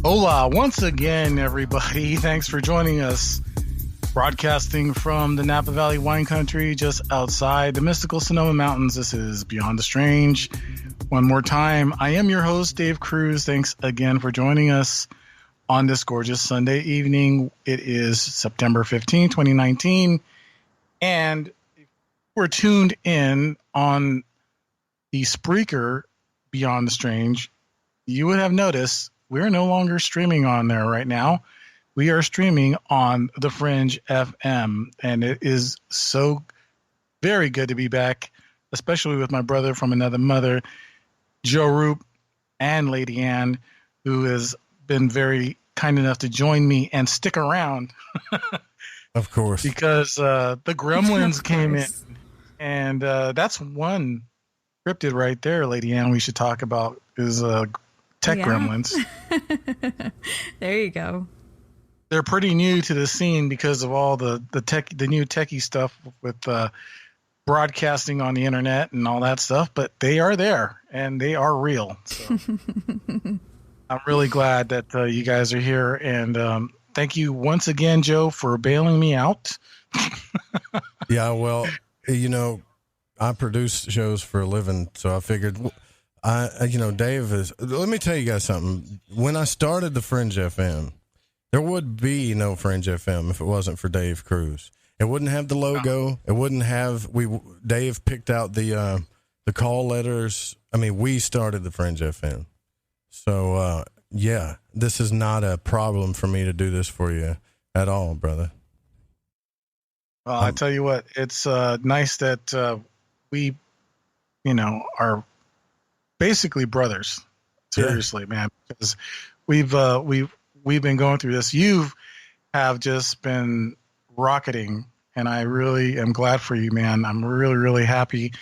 Hola, once again, everybody. Thanks for joining us. Broadcasting from the Napa Valley wine country just outside the mystical Sonoma Mountains. This is Beyond the Strange. One more time, I am your host, Dave Cruz. Thanks again for joining us on this gorgeous Sunday evening. It is September 15, 2019. And we're tuned in on the Spreaker Beyond the Strange. You would have noticed we're no longer streaming on there right now. We are streaming on the Fringe FM, and it is so very good to be back, especially with my brother from another mother, Joe Rupe, and Lady Ann, who has been very kind enough to join me and stick around. Of course. Because the Gremlins came in, and that's one cryptid right there, Lady Ann, we should talk about is tech gremlins. There you go. They're pretty new to the scene because of all the new techie stuff with broadcasting on the internet and all that stuff, but they are there and they are real. So I'm really glad that you guys are here, and thank you once again, Joe, for bailing me out. Yeah, well, you know, I produce shows for a living, so I figured Dave is, let me tell you guys something. When I started the Fringe FM, there would be no Fringe FM if it wasn't for Dave Cruz. It wouldn't have the logo. It wouldn't have, Dave picked out the call letters. I mean, we started the Fringe FM. So, yeah, this is not a problem for me to do this for you at all, brother. Well, I tell you what, it's nice that we, are basically brothers. Seriously, man, because we've been going through this. You have just been rocketing, and I really am glad for you, man. I'm really, really happy,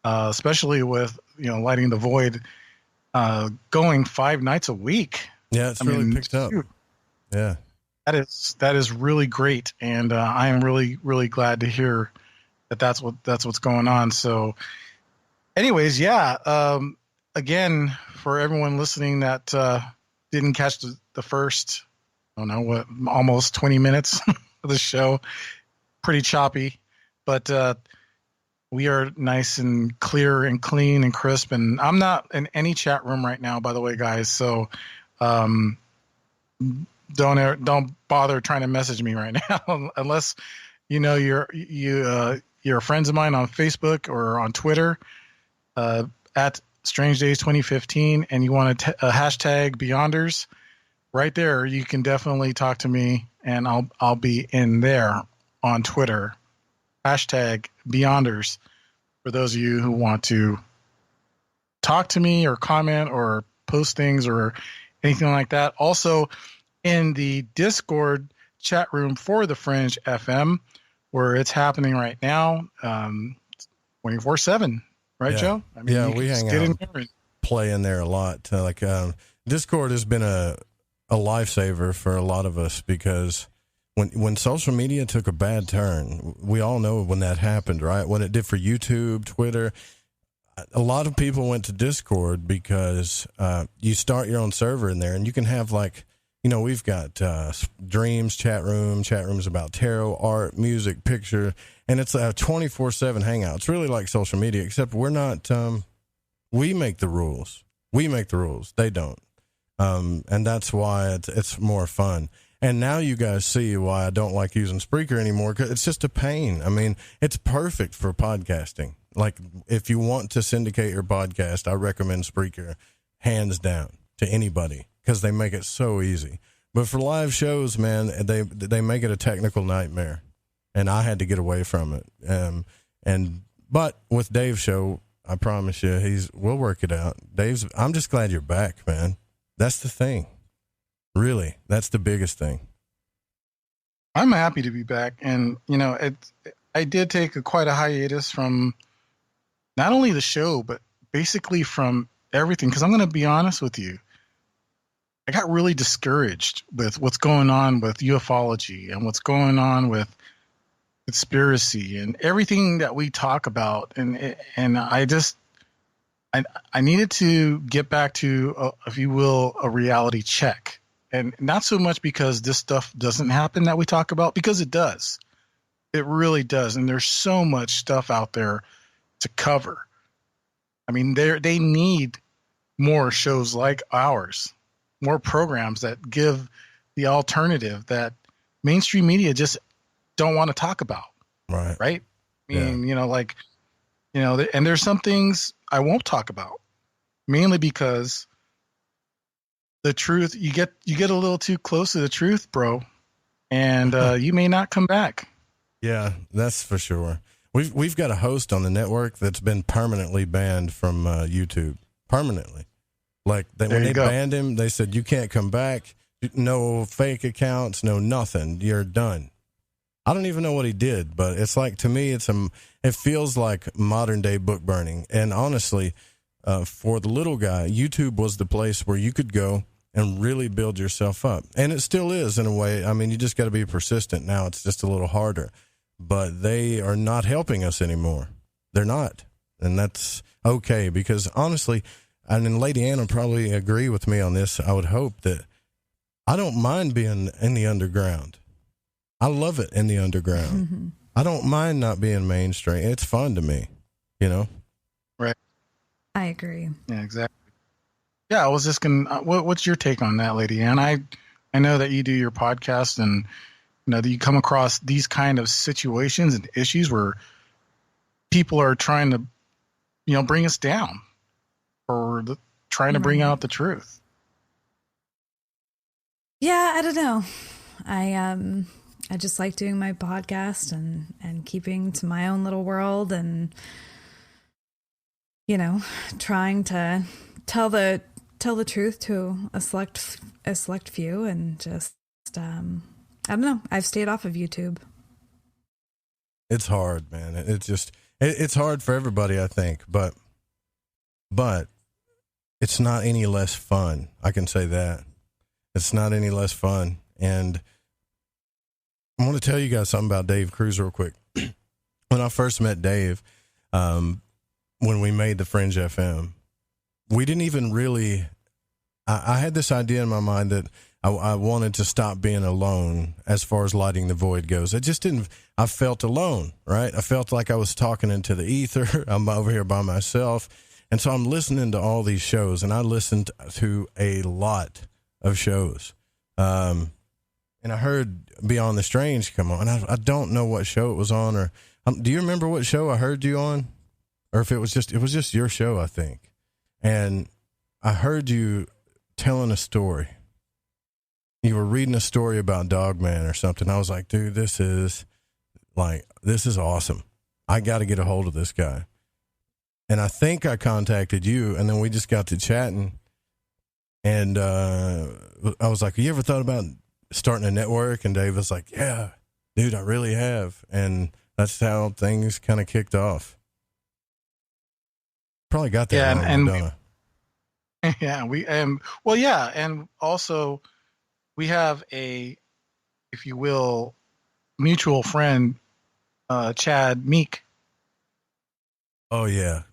especially with Lighting the Void going 5 nights a week. Yeah, it's really picked up. Yeah, that is really great, and I am really, really glad to hear that that's what's going on. So, anyways, yeah. Again, for everyone listening that didn't catch the first, I don't know what, almost 20 minutes of the show, pretty choppy, but we are nice and clear and clean and crisp. And I'm not in any chat room right now, by the way, guys. So don't bother trying to message me right now unless you're friends of mine on Facebook or on Twitter at Strange Days 2015, and you want to hashtag Beyonders. Right there, you can definitely talk to me, and I'll be in there on Twitter. Hashtag Beyonders for those of you who want to talk to me or comment or post things or anything like that. Also, in the Discord chat room for the Fringe FM, where it's happening right now, 24/7. Right, yeah. Joe? I mean, yeah, we hang out and play in there a lot. Discord has been a lifesaver for a lot of us, because when social media took a bad turn, we all know when that happened, right? When it did for YouTube, Twitter, a lot of people went to Discord because you start your own server in there, and you can have like we've got dreams, chat rooms about tarot, art, music, picture, and it's a 24/7 hangout. It's really like social media, except we're not, we make the rules. They don't. And that's why it's more fun. And now you guys see why I don't like using Spreaker anymore, because it's just a pain. I mean, it's perfect for podcasting. Like, if you want to syndicate your podcast, I recommend Spreaker hands down to anybody, because they make it so easy. But for live shows, man, they make it a technical nightmare, and I had to get away from it. But with Dave's show, I promise you, we'll work it out. I'm just glad you're back, man. That's the thing. Really, that's the biggest thing. I'm happy to be back, and I did take quite a hiatus from not only the show, but basically from everything. Because I'm going to be honest with you, I got really discouraged with what's going on with ufology and what's going on with conspiracy and everything that we talk about, and I needed to get back to, if you will, a reality check. And not so much because this stuff doesn't happen that we talk about, because it does. It really does. And there's so much stuff out there to cover. I mean, they need more shows like ours, more programs that give the alternative that mainstream media just don't want to talk about. Right. Right. I mean, and there's some things I won't talk about, mainly because the truth, you get a little too close to the truth, bro, and you may not come back. Yeah, that's for sure. We've got a host on the network that's been permanently banned from YouTube. Permanently. Like, when they banned him, they said, you can't come back. No fake accounts, no nothing. You're done. I don't even know what he did, but it's like, to me, it feels like modern day book burning. And honestly, for the little guy, YouTube was the place where you could go and really build yourself up. And it still is, in a way. I mean, you just got to be persistent. Now it's just a little harder. But they are not helping us anymore. They're not. And that's okay, because honestly, and Lady Ann will probably agree with me on this, I would hope, that I don't mind being in the underground. I love it in the underground. Mm-hmm. I don't mind not being mainstream. It's fun to me, Right. I agree. Yeah, exactly. Yeah, I was just what's your take on that, Lady Ann? I know that you do your podcast, and that you come across these kind of situations and issues where people are trying to, bring us down, or trying to bring out the truth. Yeah, I don't know. I just like doing my podcast and keeping to my own little world, and trying to tell the truth to a select few, and just I don't know. I've stayed off of YouTube. It's hard, man. It's hard for everybody, I think, but it's not any less fun. I can say that. It's not any less fun. And I want to tell you guys something about Dave Cruz real quick. When I first met Dave, when we made the Fringe FM, we didn't even really, I had this idea in my mind that I wanted to stop being alone as far as Lighting the Void goes. I felt alone, right? I felt like I was talking into the ether. I'm over here by myself. And so I'm listening to all these shows, and I listened to a lot of shows. And I heard Beyond the Strange come on. I don't know what show it was on, or do you remember what show I heard you on? Or if it was just your show, I think. And I heard you telling a story. You were reading a story about Dogman or something. I was like, dude, this is awesome. I got to get a hold of this guy. And I think I contacted you, and then we just got to chatting. And I was like, you ever thought about starting a network? And Dave was like, yeah, dude, I really have. And that's how things kind of kicked off. Probably got that wrong, and don't I? Yeah, and also we have a, if you will, mutual friend, Chad Meek. Oh yeah,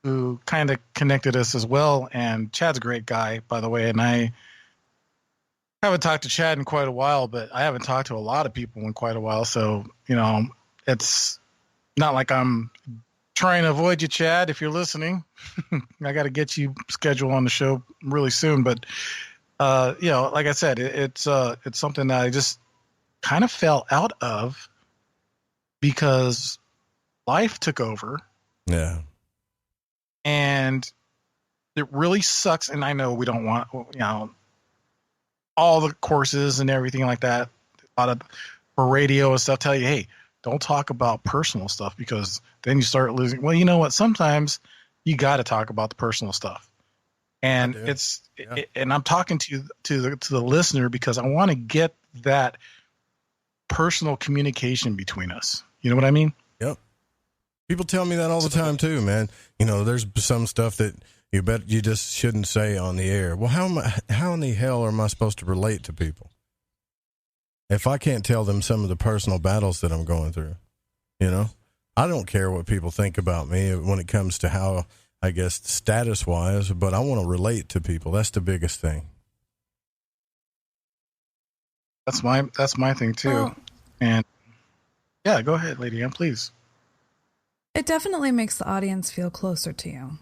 who kind of connected us as well. And Chad's a great guy, by the way. And haven't talked to Chad in quite a while, but I haven't talked to a lot of people in quite a while. So, it's not like I'm trying to avoid you, Chad, if you're listening. I got to get you scheduled on the show really soon. But, like I said, it's something that I just kind of fell out of because life took over. Yeah. And it really sucks. And I know we don't want, all the courses and everything like that. A lot of for radio and stuff tell you, hey, don't talk about personal stuff because then you start losing. Well, you know what? Sometimes you got to talk about the personal stuff. And and I'm talking to the listener because I want to get that personal communication between us. You know what I mean? Yep. People tell me that all the time too, man. There's some stuff that you just shouldn't say on the air. Well, how in the hell am I supposed to relate to people if I can't tell them some of the personal battles that I'm going through? I don't care what people think about me when it comes to how, I guess, status wise, but I want to relate to people. That's the biggest thing. That's my thing too. Well, and yeah, go ahead, Lady Ann, please. It definitely makes the audience feel closer to you.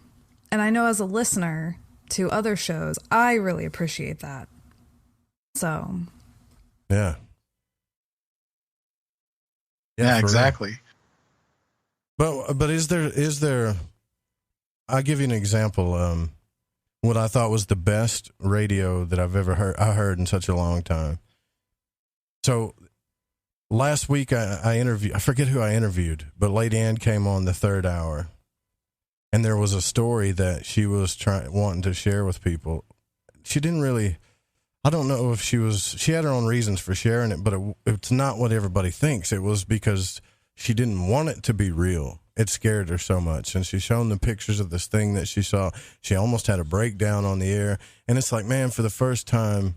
And I know as a listener to other shows, I really appreciate that. So. Yeah. Yeah, exactly. But is there, I'll give you an example. What I thought was the best radio that I've ever heard in such a long time. So last week I forget who I interviewed, but Lady Ann came on the third hour. And there was a story that she was wanting to share with people. She didn't really, I don't know if she had her own reasons for sharing it, but it's not what everybody thinks. It was because she didn't want it to be real. It scared her so much. And she's shown the pictures of this thing that she saw. She almost had a breakdown on the air. And it's like, man, for the first time,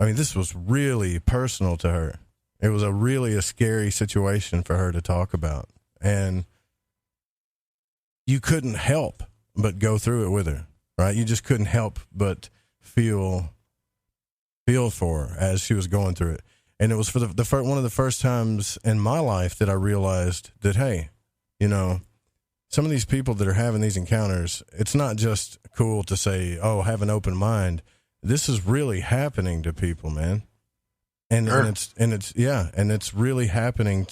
this was really personal to her. It was a scary situation for her to talk about. And you couldn't help but go through it with her, right? You just couldn't help but feel for her as she was going through it. And it was for one of the first times in my life that I realized that, hey, some of these people that are having these encounters, it's not just cool to say, oh, have an open mind. This is really happening to people, man. And, sure. and it's really happening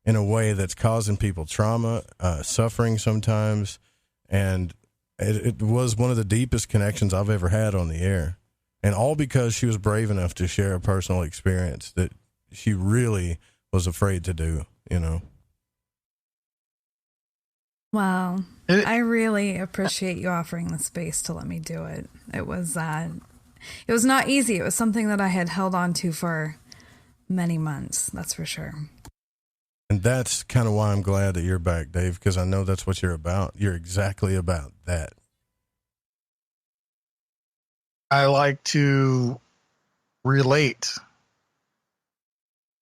in a way that's causing people trauma, suffering sometimes. And it was one of the deepest connections I've ever had on the air. And all because she was brave enough to share a personal experience that she really was afraid to do, Wow. I really appreciate you offering the space to let me do it. It was not easy. It was something that I had held on to for many months. That's for sure. And that's kind of why I'm glad that you're back, Dave, because I know that's what you're about. You're exactly about that. I like to relate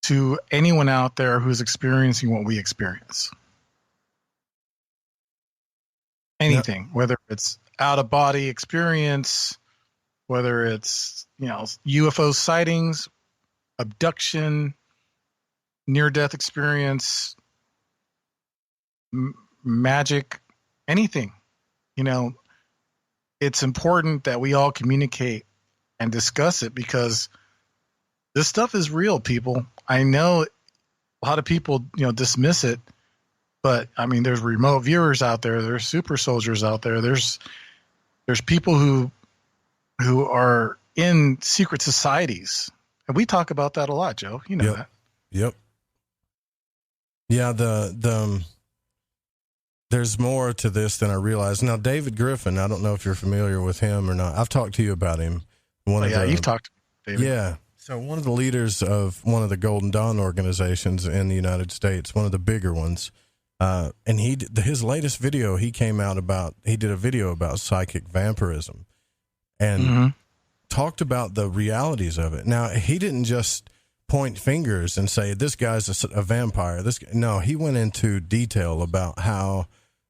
to anyone out there who's experiencing what we experience. Anything, whether it's out of body experience, whether it's, UFO sightings, abduction, near-death experience, magic, anything, it's important that we all communicate and discuss it because this stuff is real, people. I know a lot of people, dismiss it, but there's remote viewers out there. There's super soldiers out there. There's people who are in secret societies. And we talk about that a lot, Joe. You know that. Yep. Yeah, there's more to this than I realized. Now, David Griffin, I don't know if you're familiar with him or not. I've talked to you about him. You've talked to David. Yeah. So one of the leaders of one of the Golden Dawn organizations in the United States, one of the bigger ones, and his latest video, he did a video about psychic vampirism and talked about the realities of it. Now, he didn't just point fingers and say, this guy's a vampire. No, he went into detail about how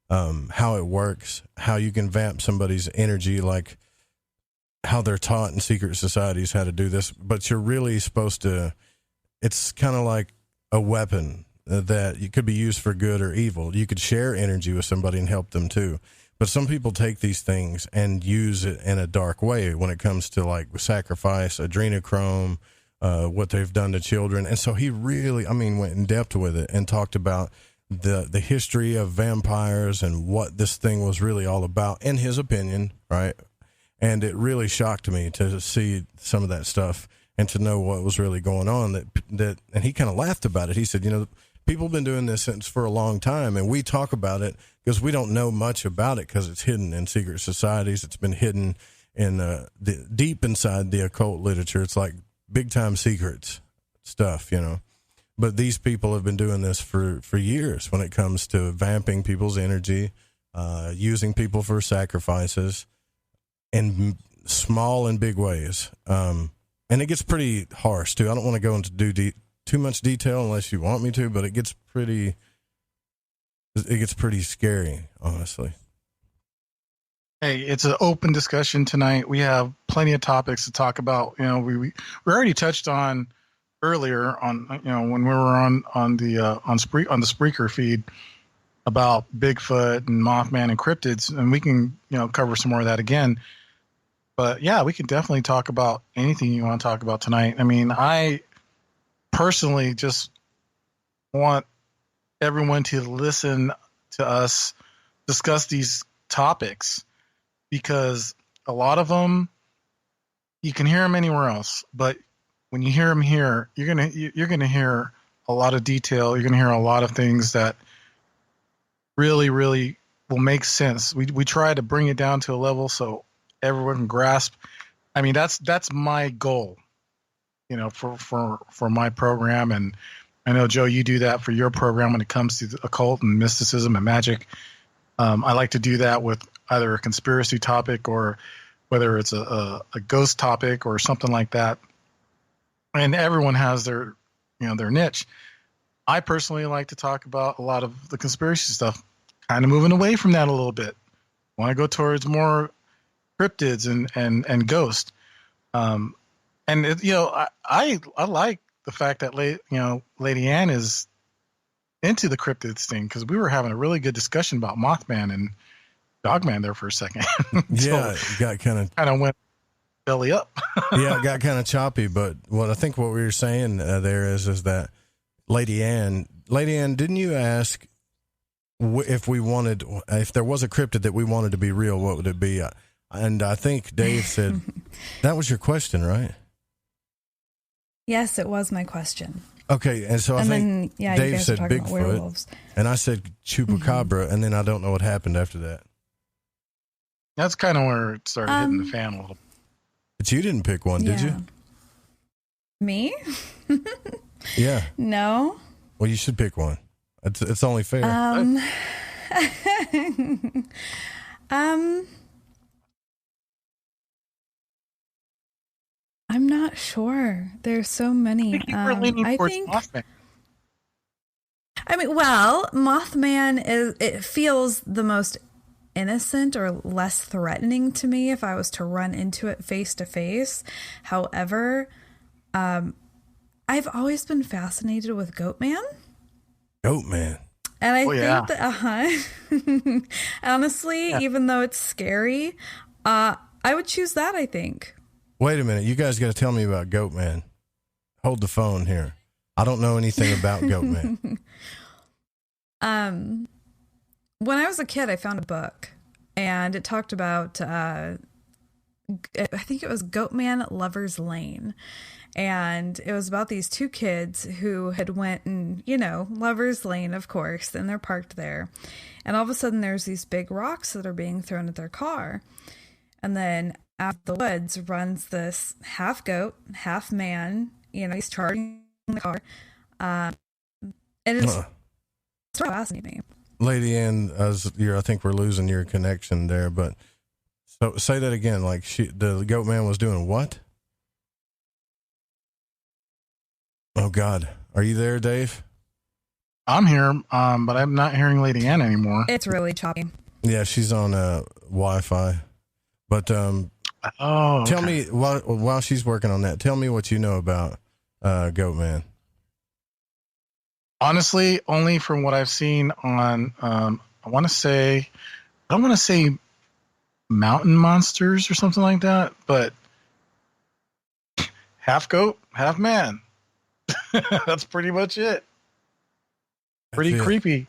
it works, how you can vamp somebody's energy. Like how they're taught in secret societies how to do this, but you're really supposed to, it's kind of like a weapon that you could be used for good or evil. You could share energy with somebody and help them too. But some people take these things and use it in a dark way when it comes to like sacrifice, adrenochrome, what they've done to children. And so he really, went in depth with it and talked about the history of vampires and what this thing was really all about, in his opinion, right? And it really shocked me to see some of that stuff and to know what was really going on. And he kind of laughed about it. He said, people have been doing this since for a long time, and we talk about it because we don't know much about it because it's hidden in secret societies. It's been hidden in the deep inside the occult literature. It's like big time secrets stuff, But these people have been doing this for years when it comes to vamping people's energy, using people for sacrifices in small and big ways. And it gets pretty harsh too. I don't want to go into too much detail unless you want me to, but it gets pretty scary, honestly. Hey, it's an open discussion tonight. We have plenty of topics to talk about. We already touched on earlier on, when we were on the Spreaker feed about Bigfoot and Mothman and cryptids, and we can, cover some more of that again. But yeah, we can definitely talk about anything you want to talk about tonight. I personally just want everyone to listen to us discuss these topics, because a lot of them, you can hear them anywhere else, but when you hear them here, you're gonna hear a lot of detail. You're gonna hear a lot of things that really, really will make sense. We try to bring it down to a level so everyone can grasp. That's my goal, for my program. And I know, Joe, you do that for your program when it comes to occult and mysticism and magic. I like to do that with either a conspiracy topic or whether it's a ghost topic or something like that. And everyone has their niche. I personally like to talk about a lot of the conspiracy stuff, kind of moving away from that a little bit. I want to go towards more cryptids and ghosts. I like the fact that Lady Ann is into the cryptids thing, because we were having a really good discussion about Mothman and Dogman there for a second. Yeah, it got kind of went belly up. Yeah, it got kind of choppy. But what we were saying there is that Lady Ann, didn't you ask if there was a cryptid that we wanted to be real, what would it be? And I think Dave said that was your question, right? Yes, it was my question. Okay, and so I think Dave said Bigfoot, and I said Chupacabra, and then I don't know what happened after that. That's kind of where it started hitting the fan a little. But you didn't pick one, did you? Me? Yeah. No. Well, you should pick one. It's only fair. I'm not sure. There's so many. Mothman. Mothman it feels the most innocent or less threatening to me if I was to run into it face to face. However, I've always been fascinated with Goatman. Goatman. And I think that, honestly, even though it's scary, I would choose that, I think. Wait a minute. You guys got to tell me about Goatman. Hold the phone here. I don't know anything about Goatman. When I was a kid, I found a book, and it talked about, I think it was Goatman Lover's Lane. And it was about these two kids who had went and, Lover's Lane, of course, and they're parked there. And all of a sudden there's these big rocks that are being thrown at their car. And then out of the woods runs this half goat, half man, he's charging the car. And it's fascinating me. Lady Ann, I think we're losing your connection there, but so say that again. Like the goat man was doing what? Oh God, are you there, Dave? I'm here, but I'm not hearing Lady Ann anymore. It's really choppy. Yeah, she's on Wi-Fi, but Oh, tell me while she's working on that. Tell me what you know about Goat Man. Honestly, only from what I've seen on, I don't want to say Mountain Monsters or something like that, but half goat, half man. That's pretty much it. Pretty creepy.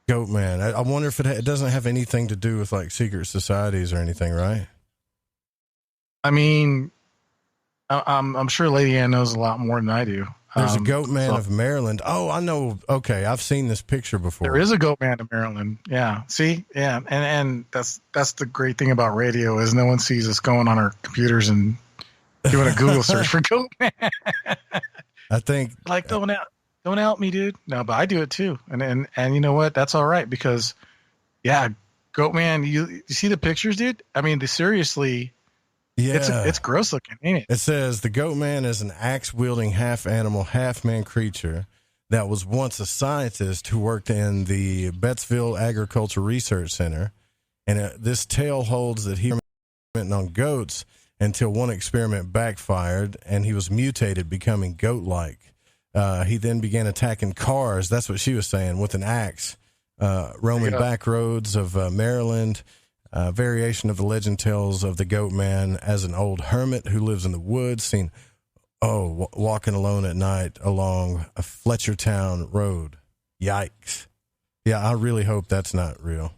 Goat Man. I wonder if it doesn't have anything to do with like secret societies or anything, right? I mean, I'm sure Lady Ann knows a lot more than I do. There's a Goat Man of Maryland. Oh, I know. Okay, I've seen this picture before. There is a Goat Man of Maryland. Yeah. See? Yeah. And that's the great thing about radio is no one sees us going on our computers and doing a Google search for Goat Man. I think like don't help me, dude. No, but I do it too. And you know what? That's all right because yeah, Goat Man, you see the pictures, dude? I mean, seriously. Yeah. It's gross looking, ain't it? It says the Goat Man is an axe-wielding half-animal, half-man creature that was once a scientist who worked in the Bettsville Agriculture Research Center. And this tale holds that he experimented on goats until one experiment backfired and he was mutated, becoming goat-like. He then began attacking cars, that's what she was saying, with an axe, roaming back roads of Maryland. Variation of the legend tells of the Goat Man as an old hermit who lives in the woods, seen walking alone at night along a Fletchertown road. Yikes. Yeah, I really hope that's not real.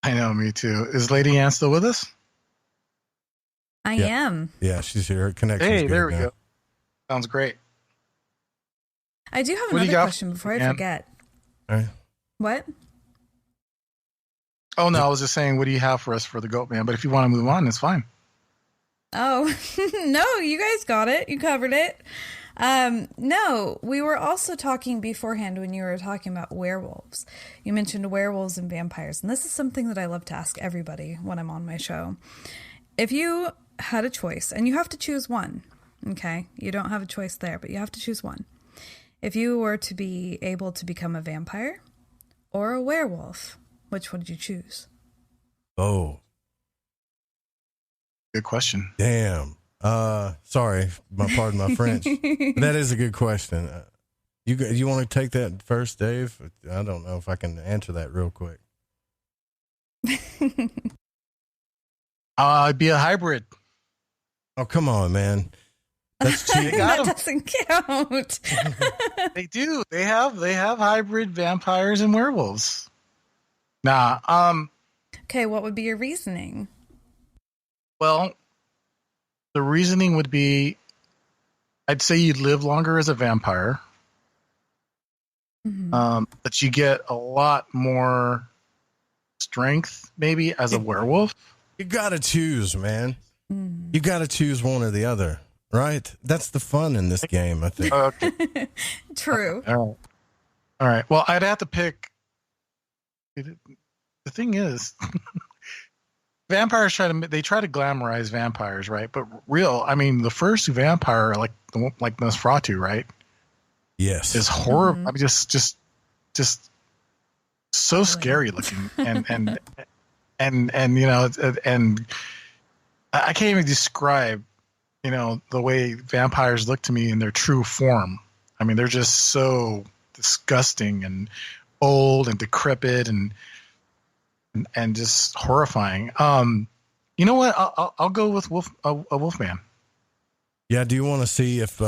I know, me too. Is Lady Ann still with us? I am. Yeah, she's here. Her connection's good. Hey, there we go. Sounds great. I do have another question before I forget. All right. What? Oh, no, I was just saying, what do you have for us for the Goat Man? But if you want to move on, it's fine. Oh, no, you guys got it. You covered it. No, we were also talking beforehand when you were talking about werewolves. You mentioned werewolves and vampires, and this is something that I love to ask everybody when I'm on my show. If you had a choice, and you have to choose one, okay? You don't have a choice there, but you have to choose one. If you were to be able to become a vampire or a werewolf, which would you choose? Oh. Good question. Damn. Sorry, pardon my French. That is a good question. You want to take that first, Dave? I don't know if I can answer that real quick. I'd be a hybrid. Oh, come on, man. That's cheating. That doesn't count. They do. They have hybrid vampires and werewolves. Nah. Okay, what would be your reasoning? Well, the reasoning would be, I'd say you'd live longer as a vampire, but you get a lot more strength maybe as a werewolf. You got to choose, man. You got to choose one or the other, right? That's the fun in this game, I think. Okay. True. All right. Well, I'd have to pick. The thing is, vampires try to glamorize vampires, right? But the first vampire, like Nosferatu, right? Yes, is horrible. I mean, just so scary looking, and you know, and I can't even describe, you know, the way vampires look to me in their true form. I mean, they're just so disgusting and old and decrepit and just horrifying. You know what? I'll go with a Wolfman. Yeah. Do you want to see if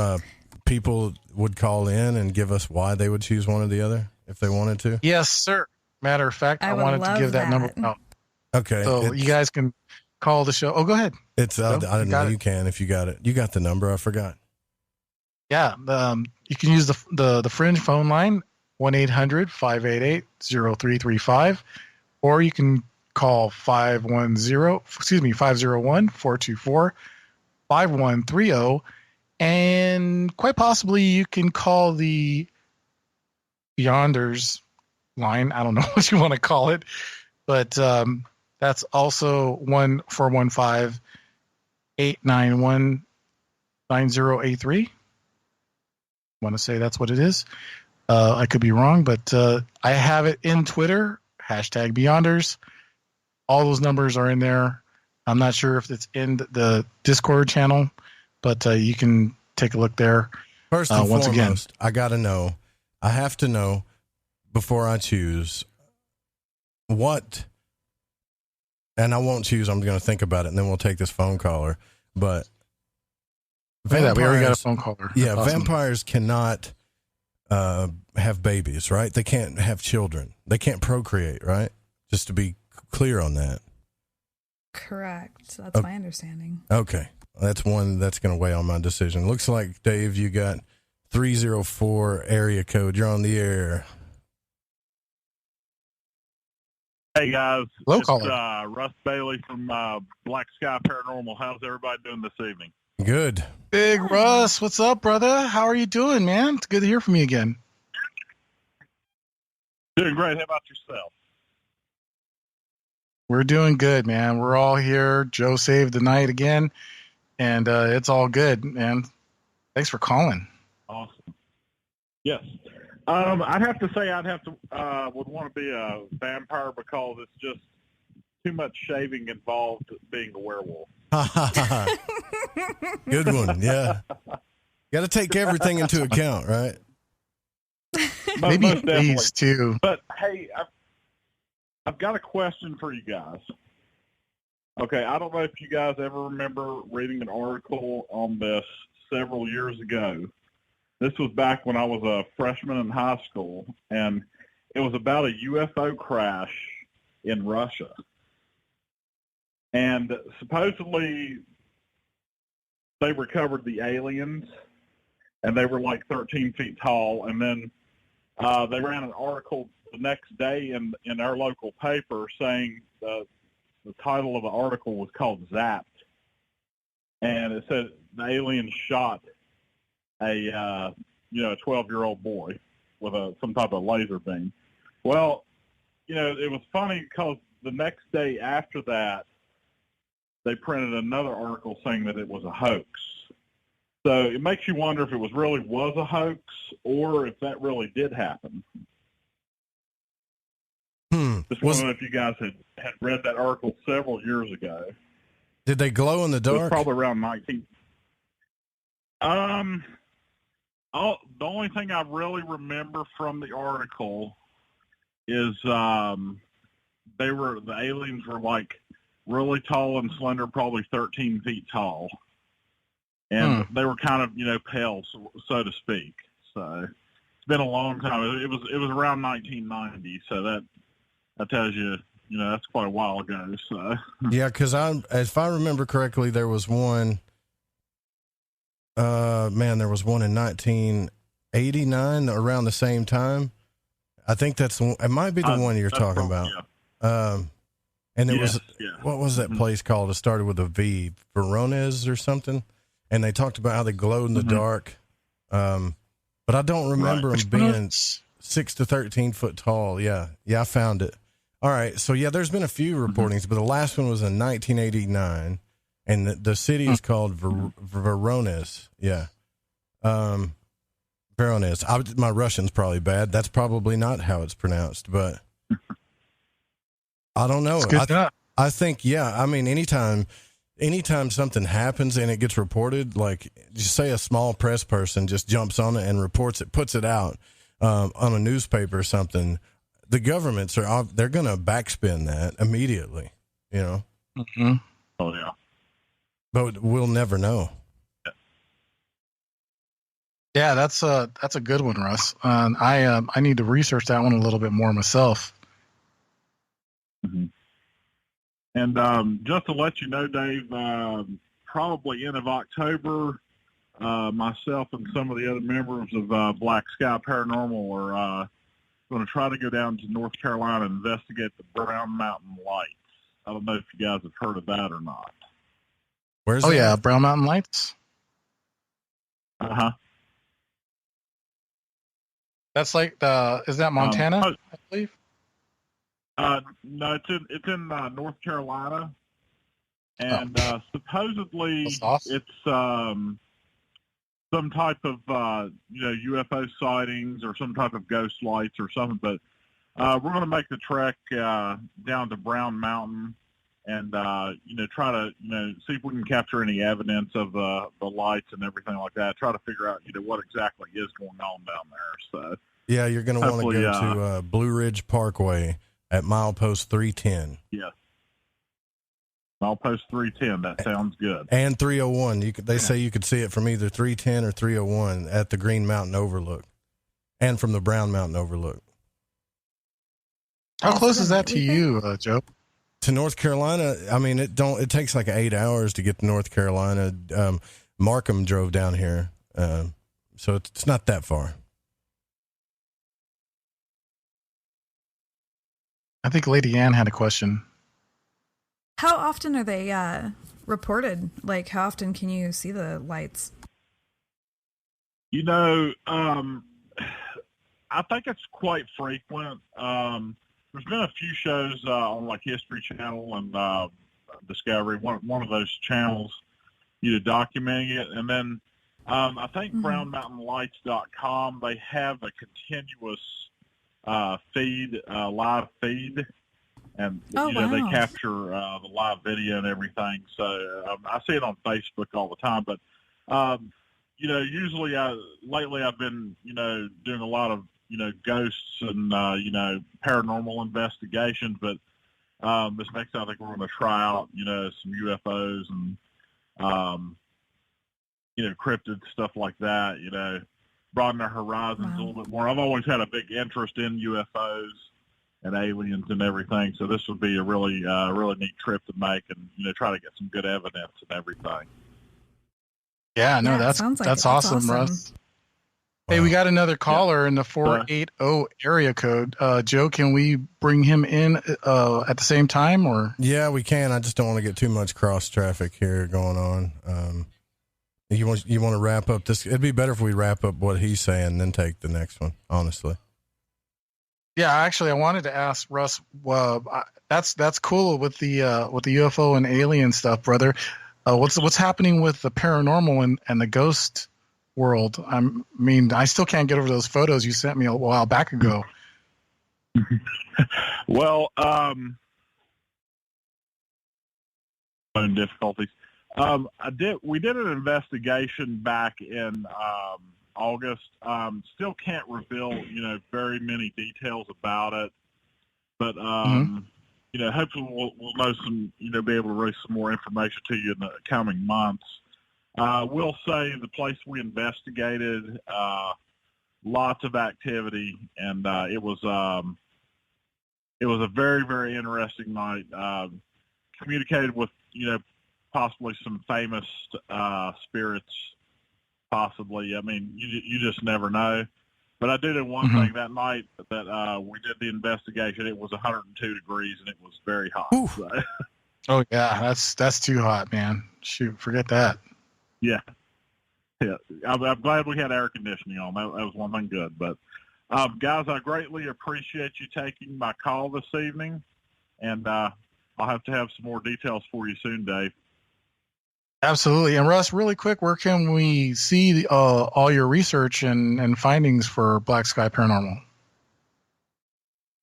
people would call in and give us why they would choose one or the other if they wanted to? Yes, sir. Matter of fact, I wanted to give that number out. Okay. So you guys can call the show. Oh, go ahead. It's I don't know. You can if you got it. You got the number. I forgot. Yeah. You can use the Fringe phone line 1-800-588-0335. Or you can call 501-424-5130. And quite possibly you can call the Beyonders line. I don't know what you want to call it. But that's also 1-415-891-9083. Want to say that's what it is. I could be wrong, but I have it in Twitter. #Beyonders. All those numbers are in there. I'm not sure if it's in the Discord channel, but you can take a look there. First and foremost, I got to know. I have to know before I choose what, and I won't choose. I'm going to think about it, and then we'll take this phone caller. But vampires, we already got a phone caller. Yeah, awesome. Vampires cannot have babies, right? They can't have children. They can't procreate, right? Just to be clear on that. Correct. That's my understanding. Okay. That's one that's going to weigh on my decision. Looks like, Dave, you got 304 area code. You're on the air. Hey, guys. Hello, it's caller. Russ Bailey from Black Sky Paranormal. How's everybody doing this evening? Good. Big Russ, what's up, brother? How are you doing, man? It's good to hear from you again. Doing great. How about yourself? We're doing good, man. We're all here. Joe saved the night again, and it's all good, man. Thanks for calling. Awesome. Yes. I'd have to say would want to be a vampire because it's just too much shaving involved being a werewolf. Good one. Yeah. Got to take everything into account, right? Maybe these too. But hey, I've got a question for you guys. Okay, I don't know if you guys ever remember reading an article on this several years ago. This was back when I was a freshman in high school, and it was about a UFO crash in Russia. And supposedly they recovered the aliens, and they were like 13 feet tall. And then they ran an article the next day in our local paper saying the title of the article was called Zapped. And it said the aliens shot a 12-year-old boy with some type of laser beam. Well, it was funny because the next day after that, they printed another article saying that it was a hoax. So it makes you wonder if it was a hoax or if that really did happen. Just wondering if you guys had read that article several years ago. Did they glow in the dark? It was probably around 19. The only thing I really remember from the article is the aliens were like really tall and slender, probably 13 feet tall. And they were kind of, pale, so to speak. So it's been a long time. It was around 1990. So that tells you, that's quite a while ago. So yeah, because if I remember correctly, there was one. There was one in 1989 around the same time. I think it might be the one you're talking about. Yeah. And it was, what was that place called? It started with a V, Verones or something. And they talked about how they glowed in the dark. But I don't remember them being 6 to 13 foot tall. Yeah. Yeah. I found it. All right. So yeah, there's been a few reportings, but the last one was in 1989. And the city is called Verones. Yeah. Verones. My Russian's probably bad. That's probably not how it's pronounced, but I don't know. I think, yeah. I mean, anytime something happens and it gets reported, like just say a small press person just jumps on it and reports it, puts it out on a newspaper or something, the governments they're going to backspin that immediately, Mm-hmm. Oh, yeah. But we'll never know. Yeah, that's a good one, Russ. I need to research that one a little bit more myself. Mm-hmm. And just to let you know, Dave, probably end of October, myself and some of the other members of Black Sky Paranormal are going to try to go down to North Carolina and investigate the Brown Mountain Lights. I don't know if you guys have heard of that or not. Where's that? Yeah, Brown Mountain Lights. Uh-huh. That's like is that Montana, I believe? No, it's in North Carolina, and supposedly awesome. It's some type of UFO sightings or some type of ghost lights or something. But we're going to make the trek down to Brown Mountain and try to see if we can capture any evidence of the lights and everything like that. Try to figure out what exactly is going on down there. So yeah, you're going to want to go to Blue Ridge Parkway at milepost 310. Yeah, milepost 310. That sounds good. And 301. They say you could see it from either 310 or 301 at the Green Mountain Overlook, and from the Brown Mountain Overlook. How close is that to you, Joe? To North Carolina, I mean, it takes like 8 hours to get to North Carolina. Markham drove down here, so it's not that far. I think Lady Ann had a question. How often are they reported? Like, how often can you see the lights? I think it's quite frequent. There's been a few shows on like History Channel and Discovery, one of those channels, documenting it. And then I think brownmountainlights.com, they have a continuous feed, live feed. And, they capture the live video and everything. So I see it on Facebook all the time. But, usually lately I've been, doing a lot of, ghosts and, paranormal investigations. But this next time I think we're going to try out, some UFOs and, cryptid stuff like that, broaden our horizons a little bit more. I've always had a big interest in UFOs and aliens and everything. So this would be a really neat trip to make and, try to get some good evidence and everything. Yeah, no, that's awesome, Russ. Hey, we got another caller in the 480 area code. Joe, can we bring him in at the same time, or? Yeah, we can. I just don't want to get too much cross traffic here going on. You want to wrap up this? It'd be better if we wrap up what he's saying and then take the next one, honestly. Yeah, actually, I wanted to ask Russ. That's cool with the UFO and alien stuff, brother. What's happening with the paranormal and the ghost world? I mean, I still can't get over those photos you sent me a while back ago. Well, difficulties. We did an investigation back in August. Still can't reveal, very many details about it, but hopefully we'll know some, be able to raise some more information to you in the coming months. We'll say the place we investigated, lots of activity, and it was a very, very interesting night. Communicated with, possibly some famous spirits, possibly. I mean, you just never know. But I do know one thing that night that we did the investigation. It was 102 degrees and it was very hot. So. Oh yeah, that's too hot, man. Shoot, forget that. Yeah. I'm glad we had air conditioning on. That was one thing good. But guys, I greatly appreciate you taking my call this evening, and I'll have to have some more details for you soon, Dave. Absolutely. And Russ, really quick, where can we see all your research and findings for Black Sky Paranormal?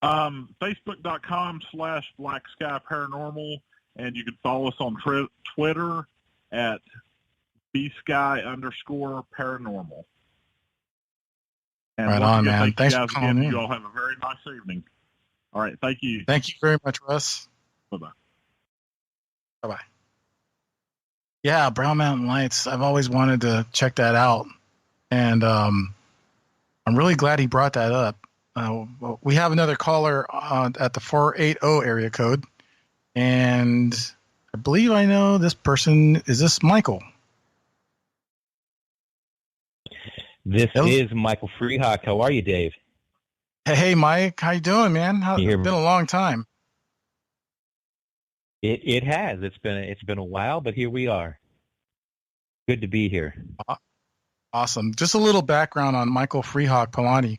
Facebook.com/Black Sky Paranormal, and you can follow us on Twitter at BSky_paranormal. And right on, man. Thanks for calling in. You all have a very nice evening. All right. Thank you. Thank you very much, Russ. Bye-bye. Bye-bye. Yeah, Brown Mountain Lights. I've always wanted to check that out, and I'm really glad he brought that up. We have another caller at the 480 area code, and I believe I know this person. Is this Michael? This is Michael FreeHawk. How are you, Dave? Hey, Mike. How you doing, man? It's been a long time. It has. It's been a while, but here we are. Good to be here. Awesome. Just a little background on Michael FreeHawk Polani.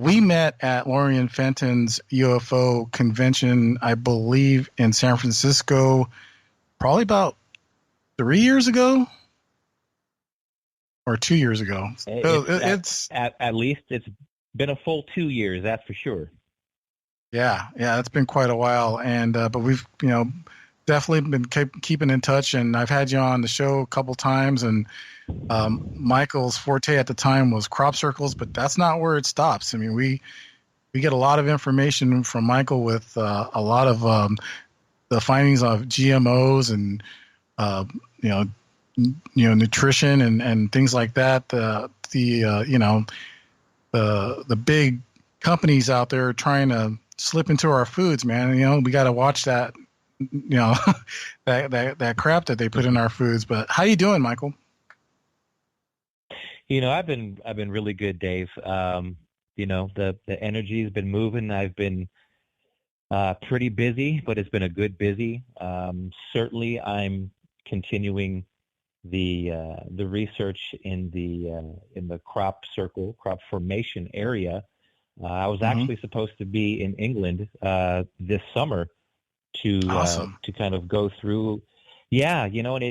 We met at Lorian Fenton's UFO convention, I believe, in San Francisco, probably about 3 years ago or 2 years ago. It's at least it's been a full 2 years. That's for sure. Yeah, it's been quite a while, and but we've definitely been keeping in touch, and I've had you on the show a couple times. And Michael's forte at the time was crop circles, but that's not where it stops. I mean, we get a lot of information from Michael with a lot of the findings of GMOs and nutrition and things like that. The big companies out there trying to slip into our foods, man. You know, we got to watch that. You know, that crap that they put in our foods. But how you doing, Michael? You know, I've been really good, Dave. You know, the energy has been moving. I've been pretty busy, but it's been a good busy. Certainly, I'm continuing the research in the crop formation area. I was actually supposed to be in England this summer to kind of go through. Yeah, you know, and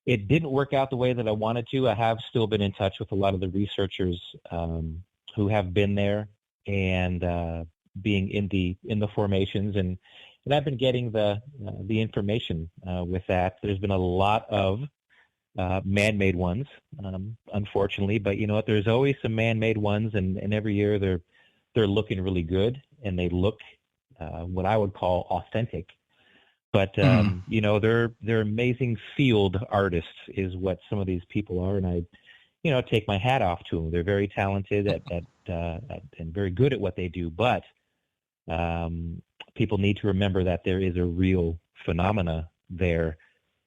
it didn't work out the way that I wanted to. I have still been in touch with a lot of the researchers who have been there and being in the formations, and I've been getting the information with that. There's been a lot of man-made ones, unfortunately, but you know what? There's always some man-made ones, and every year they're looking really good, and they look what I would call authentic. But you know, they're amazing field artists, is what some of these people are, and I, you know, take my hat off to them. They're very talented at and very good at what they do. But people need to remember that there is a real phenomena there.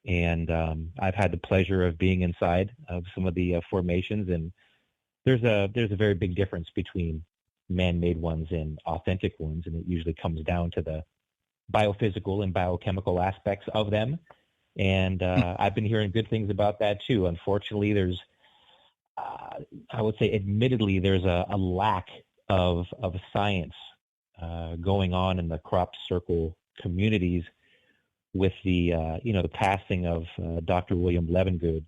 And I've had the pleasure of being inside of some of the formations, and there's a very big difference between man-made ones and authentic ones, and it usually comes down to the biophysical and biochemical aspects of them. And I've been hearing good things about that too. Unfortunately, there's I would say, admittedly, there's a lack of science going on in the crop circle communities with the the passing of Dr. William Levengood,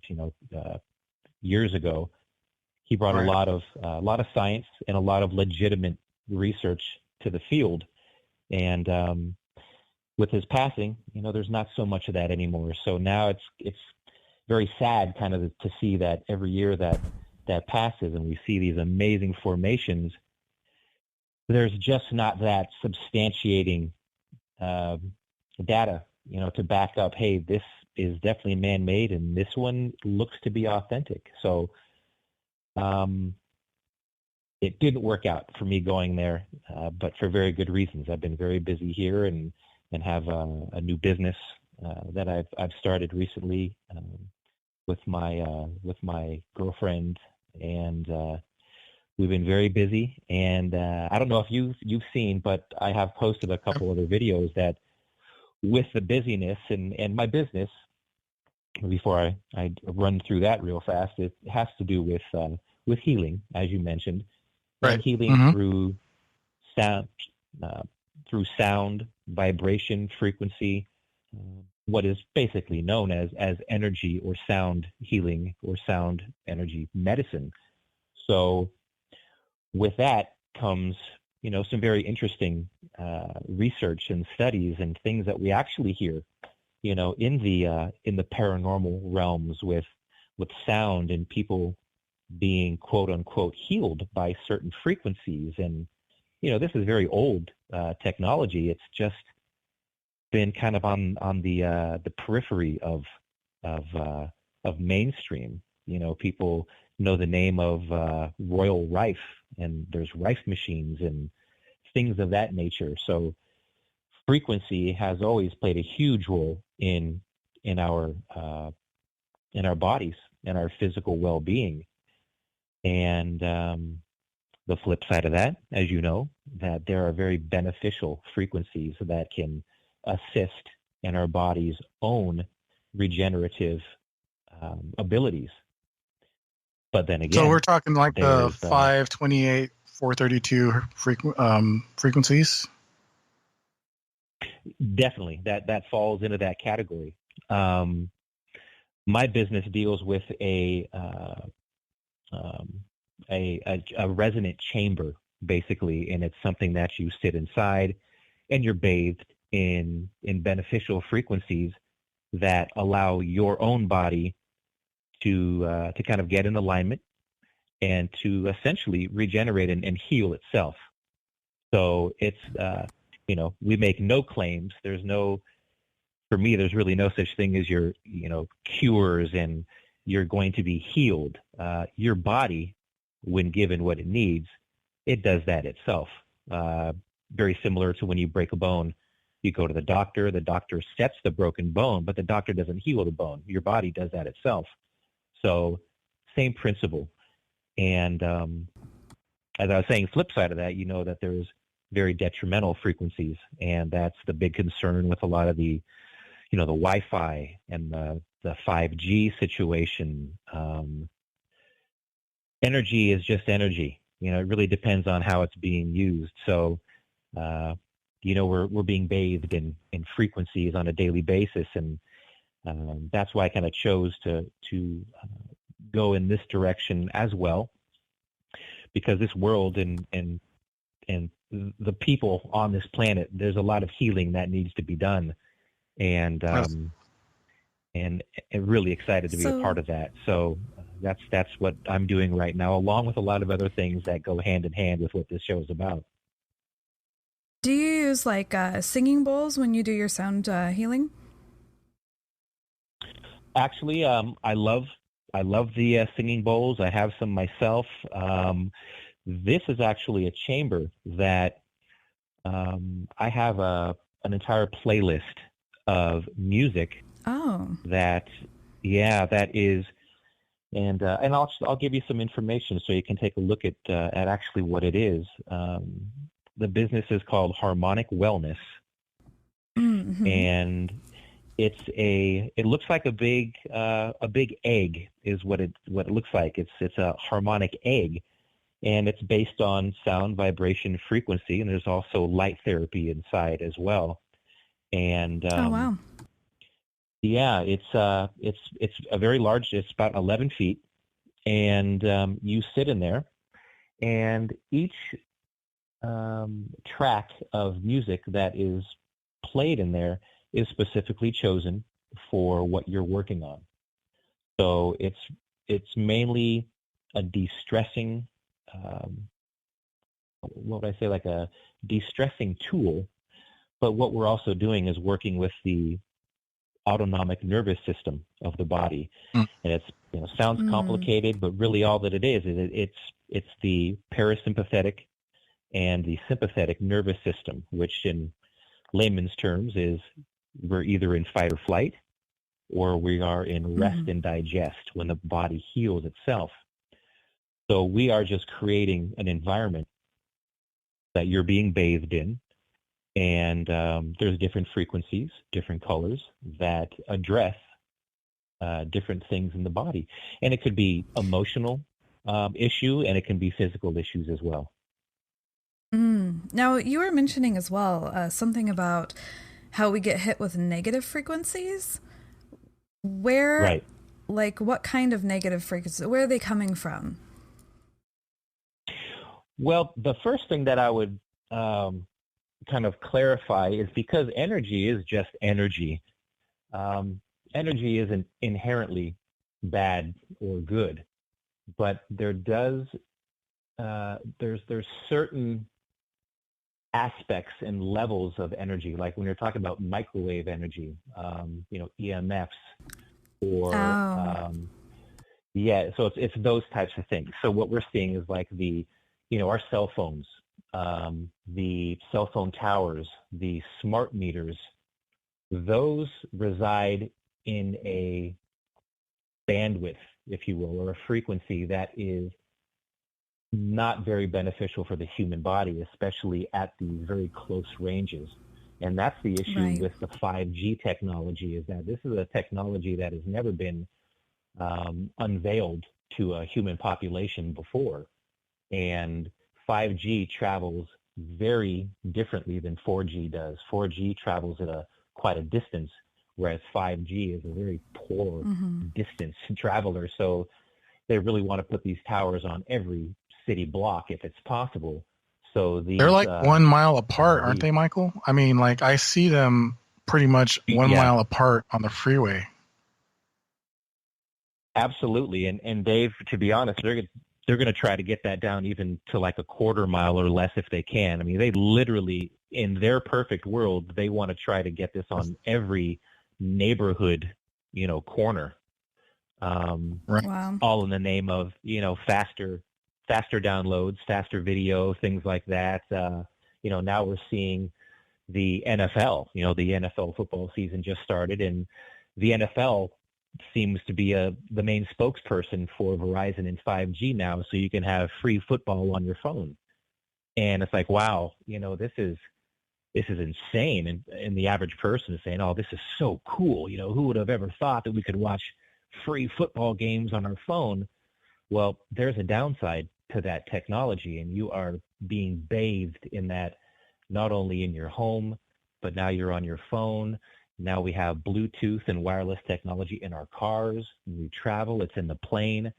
years ago. He brought a lot of science and a lot of legitimate research to the field, and with his passing, there's not so much of that anymore. So now it's very sad kind of to see that every year that passes and we see these amazing formations, there's just not that substantiating data, to back up, hey, this is definitely man-made and this one looks to be authentic. So it didn't work out for me going there, but for very good reasons. I've been very busy here and have a new business that I've started recently with my girlfriend, and we've been very busy. And I don't know if you've seen, but I have posted a couple other videos that, with the busyness and my business, before I run through that real fast, it has to do with healing, as you mentioned, and healing through sound, vibration, frequency, what is basically known as energy or sound healing or sound energy medicine. So with that comes, some very interesting research and studies and things that we actually hear, in the paranormal realms with sound and people being quote unquote healed by certain frequencies. And, this is very old technology. It's just been kind of on the periphery of mainstream. People know the name of Royal Rife, and there's Rife machines and things of that nature. So frequency has always played a huge role in our bodies and our physical well-being. And the flip side of that, as you know, that there are very beneficial frequencies that can assist in our body's own regenerative abilities. But then again, so we're talking like the 528, 432 frequencies. Definitely, that falls into that category. My business deals with a resonant chamber, basically, and it's something that you sit inside and you're bathed in beneficial frequencies that allow your own body to kind of get in alignment and to essentially regenerate and heal itself. So it's, we make no claims. For me, there's really no such thing as your, cures and you're going to be healed. Your body, when given what it needs, it does that itself. Very similar to when you break a bone, you go to the doctor sets the broken bone, but the doctor doesn't heal the bone. Your body does that itself. So same principle. And as I was saying, flip side of that, that there's very detrimental frequencies, and that's the big concern with a lot of the, the Wi-Fi and the 5G situation. Energy is just energy. It really depends on how it's being used. So, we're being bathed in frequencies on a daily basis, and that's why I kind of chose to go in this direction as well, because this world and the people on this planet, there's a lot of healing that needs to be done, and really excited to be a part of that. So that's what I'm doing right now, along with a lot of other things that go hand in hand with what this show is about. Do you use like singing bowls when you do your sound healing? Actually, I love the singing bowls. I have some myself. This is actually a chamber that I have an entire playlist of music. Oh. That is, and I'll give you some information so you can take a look at actually what it is. The business is called Harmonic Wellness, and it looks like a big egg is what it looks like. It's a harmonic egg, and it's based on sound, vibration, frequency, and there's also light therapy inside as well. And oh wow. Yeah, it's a very large. It's about 11 feet, and you sit in there, and each track of music that is played in there is specifically chosen for what you're working on. So it's mainly a de-stressing, what would I say, like a de-stressing tool. But what we're also doing is working with the autonomic nervous system of the body. And it's, sounds complicated, but really all that it is it's the parasympathetic and the sympathetic nervous system, which in layman's terms is we're either in fight or flight, or we are in rest and digest when the body heals itself. So we are just creating an environment that you're being bathed in, and there's different frequencies, different colors that address different things in the body. And it could be emotional issue, and it can be physical issues as well. Now, you were mentioning as well something about how we get hit with negative frequencies. Where, right. Like, what kind of negative frequencies? Where are they coming from? Well, the first thing that I would kind of clarify is because energy is just energy. Energy isn't inherently bad or good, but there's certain aspects and levels of energy, like when you're talking about microwave energy, EMFs, or so it's those types of things. So what we're seeing is like our cell phones, the cell phone towers, the smart meters, those reside in a bandwidth, if you will, or a frequency that is not very beneficial for the human body, especially at these very close ranges. And that's the issue with the 5G technology, is that this is a technology that has never been unveiled to a human population before. And 5G travels very differently than 4G does. 4G travels at quite a distance, whereas 5G is a very poor distance traveler. So they really want to put these towers on every city block if it's possible, So they're like 1 mile apart, aren't they, Michael? I mean, like I see them pretty much 1 mile apart on the freeway. Absolutely. And Dave, to be honest, they're going to try to get that down even to like a quarter mile or less if they can. I mean, they literally, in their perfect world, they want to try to get this on every neighborhood, corner. Wow. All in the name of, faster downloads, faster video, things like that. Now we're seeing the NFL, the NFL football season just started, and the NFL seems to be the main spokesperson for Verizon and 5G now, so you can have free football on your phone. And it's like, wow, this is insane. And the average person is saying, oh, this is so cool. Who would have ever thought that we could watch free football games on our phone? Well, there's a downside to that technology, and you are being bathed in that, not only in your home, but now you're on your phone. Now we have Bluetooth and wireless technology in our cars. When we travel, it's in the plane.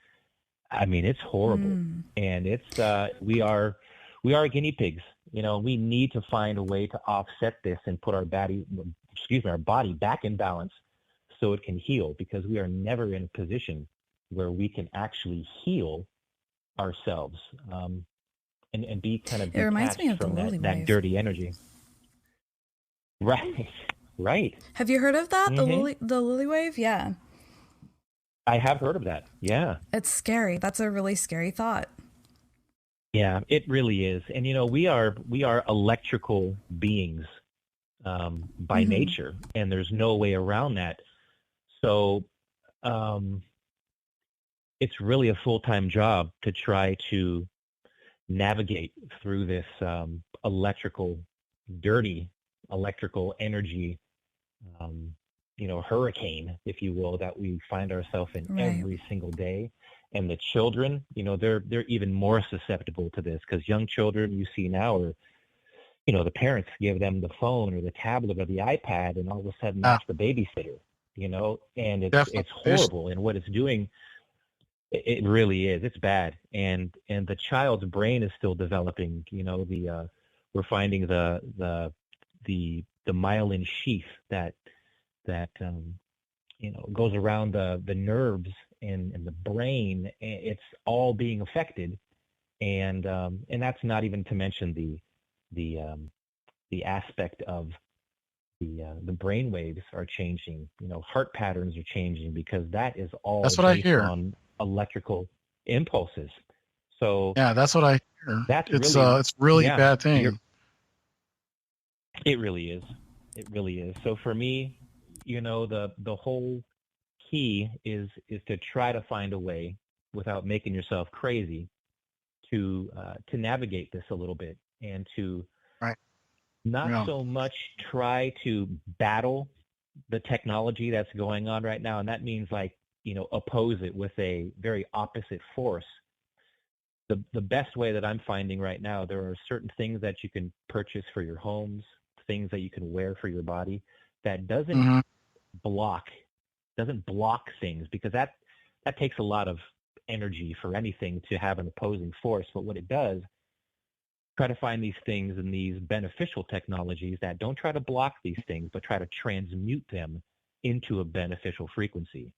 I mean, it's horrible. And it's we are guinea pigs. We need to find a way to offset this and put our body back in balance so it can heal, because we are never in a position where we can actually heal ourselves and be kind of detached from that dirty energy. Right. Have you heard of that? The lily wave? Yeah. I have heard of that. Yeah. It's scary. That's a really scary thought. Yeah, it really is. And we are electrical beings by nature, and there's no way around that. So it's really a full-time job to try to navigate through this dirty electrical energy, hurricane, if you will, that we find ourselves in every single day. And the children, they're even more susceptible to this, because young children you see now are, the parents give them the phone or the tablet or the iPad, and all of a sudden that's the babysitter, and it's horrible. And what it's doing, it really is. It's bad. And the child's brain is still developing. We're finding the myelin sheath that goes around the nerves and the brain. It's all being affected, and that's not even to mention the aspect of the brain waves are changing. Heart patterns are changing, because that is all based on electrical impulses. So yeah, that's what I hear. It's really a bad thing. It really is. It really is. So for me, the whole key is to try to find a way, without making yourself crazy, to navigate this a little bit, and to not so much try to battle the technology that's going on right now. And that means oppose it with a very opposite force. The best way that I'm finding right now, there are certain things that you can purchase for your homes, things that you can wear for your body, that doesn't block things, because that takes a lot of energy for anything to have an opposing force. But what it does, try to find these things and these beneficial technologies that don't try to block these things, but try to transmute them into a beneficial frequency.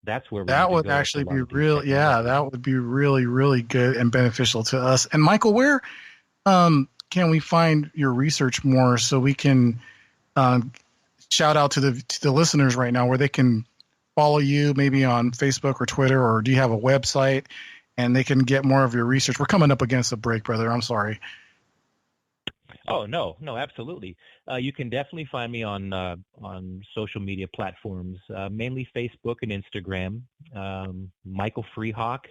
That's where that would actually be real. Yeah, that would be really, really good and beneficial to us. And Michael, where can we find your research more, so we can shout out to the listeners right now, where they can follow you, maybe on Facebook or Twitter, or do you have a website, and they can get more of your research? We're coming up against a break, brother. I'm sorry. Oh, no, absolutely. You can definitely find me on social media platforms, mainly Facebook and Instagram. Michael FreeHawk.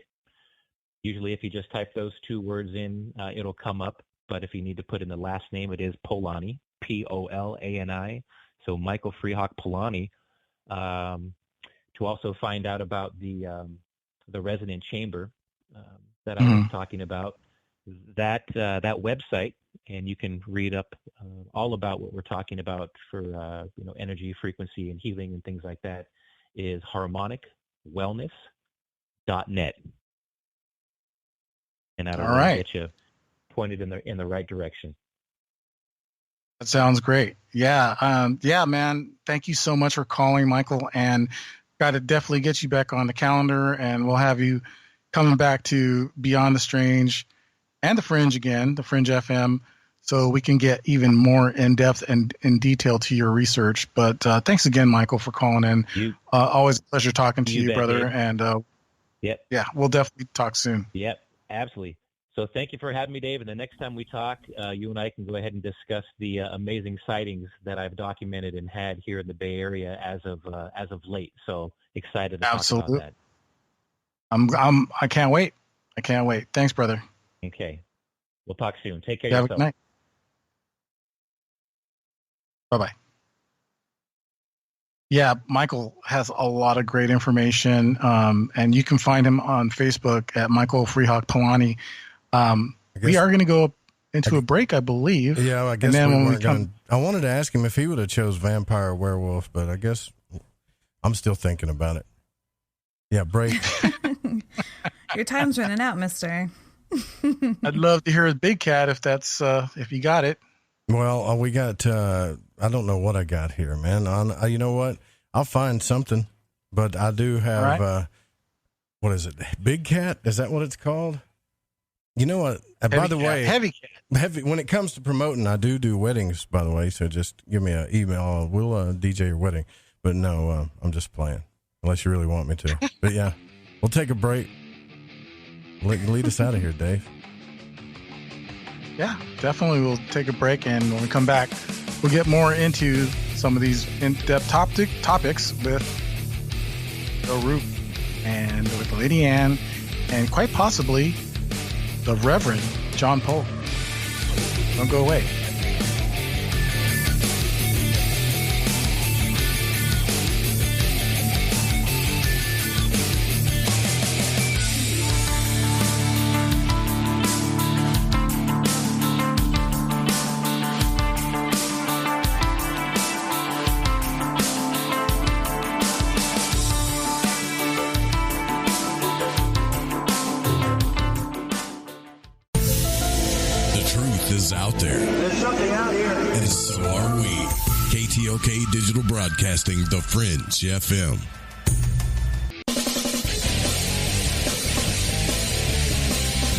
Usually if you just type those two words in, it'll come up. But if you need to put in the last name, it is Polani, Polani. So Michael FreeHawk Polani. To also find out about the resonant chamber that I was talking about, that website, and you can read up all about what we're talking about for energy, frequency, and healing and things like that, is harmonicwellness.net. And that'll get you pointed in the right direction. That sounds great. Yeah. Yeah, man. Thank you so much for calling, Michael, and got to definitely get you back on the calendar, and we'll have you coming back to Beyond the Strange and the Fringe again, the Fringe FM, so we can get even more in depth and in detail to your research. But thanks again, Michael, for calling in. Always a pleasure talking to you, brother. Dave. And yep. Yeah, we'll definitely talk soon. Yep, absolutely. So thank you for having me, Dave. And the next time we talk, you and I can go ahead and discuss the amazing sightings that I've documented and had here in the Bay Area as of late. So excited to talk about that. I can't wait. I can't wait. Thanks, brother. Okay. We'll talk soon. Take care of Have yourself. a good night. Bye-bye. Yeah, Michael has a lot of great information, and you can find him on Facebook at Michael FreeHawk Polani. We are going to go into a break, I believe. Yeah, I guess I wanted to ask him if he would have chose vampire or werewolf, but I guess I'm still thinking about it. Yeah, break. Your time's running out, mister. I'd love to hear his big cat if you got it. Well, we got, I don't know what I got here, man. You know what? I'll find something, but I do have, right. What is it? Big cat? Is that what it's called? You know what? By the way, heavy cat. When it comes to promoting, I do weddings, by the way. So just give me an email. We'll DJ your wedding. But no, I'm just playing, unless you really want me to. But yeah, we'll take a break. Lead us out of here, Dave. Yeah, definitely. We'll take a break, and when we come back, we'll get more into some of these in-depth topics with Rupe and with Lady Ann, and quite possibly the Reverend John Polk. Don't go away. Out there. There's something out here. And so are we. KTOK Digital Broadcasting, The Fringe FM.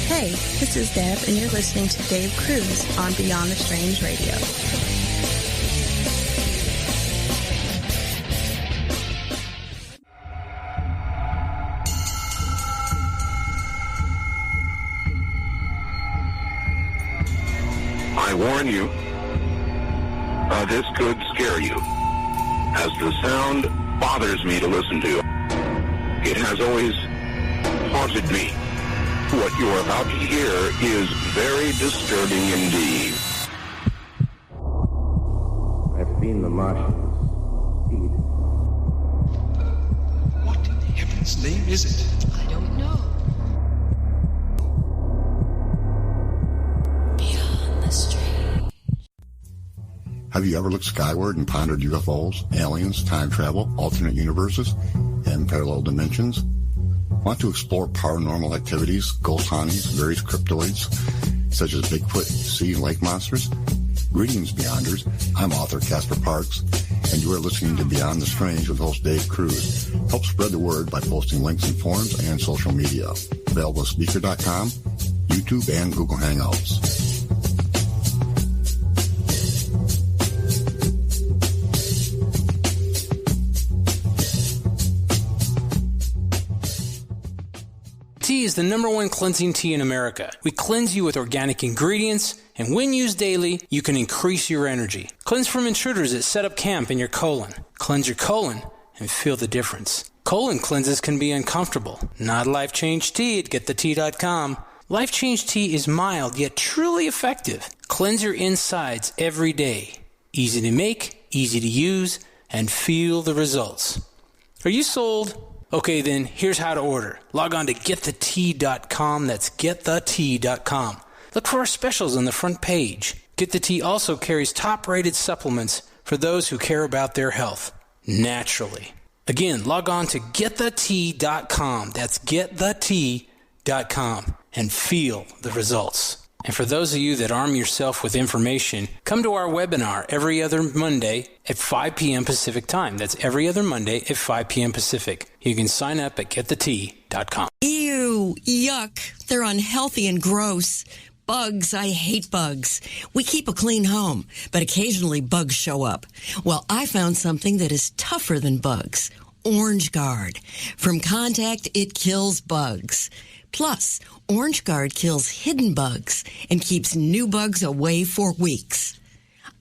Hey, this is Deb, and you're listening to Dave Cruz on Beyond the Strange Radio. I warn you, this could scare you, as the sound bothers me to listen to. It has always haunted me. What you're about to hear is very disturbing indeed. I've seen the Martians feed. What in heaven's name is it? I don't know. Have you ever looked skyward and pondered UFOs, aliens, time travel, alternate universes, and parallel dimensions? Want to explore paranormal activities, ghost hauntings, various cryptoids, such as Bigfoot, sea and lake monsters? Greetings, Beyonders. I'm author Casper Parks, and you are listening to Beyond the Strange with host Dave Cruz. Help spread the word by posting links in forums and social media. Available at Speaker.com, YouTube, and Google Hangouts. Tea is the #1 cleansing tea in America. We cleanse you with organic ingredients, and when used daily, you can increase your energy. Cleanse from intruders that set up camp in your colon. Cleanse your colon and feel the difference. Colon cleanses can be uncomfortable. Not Life Change Tea at GetTheTea.com. Life Change Tea is mild yet truly effective. Cleanse your insides every day. Easy to make, easy to use, and feel the results. Are you sold? Okay, then here's how to order. Log on to GetTheTea.com. That's GetTheTea.com. Look for our specials on the front page. Get the Tea also carries top-rated supplements for those who care about their health, naturally. Again, log on to GetTheTea.com. That's GetTheTea.com and feel the results. And for those of you that arm yourself with information, come to our webinar every other Monday at 5 p.m. Pacific time. That's every other Monday at 5 p.m. Pacific. You can sign up at getthetea.com. Ew, yuck. They're unhealthy and gross. Bugs, I hate bugs. We keep a clean home, but occasionally bugs show up. Well, I found something that is tougher than bugs. Orange Guard. From contact, it kills bugs. Plus, Orange Guard kills hidden bugs and keeps new bugs away for weeks.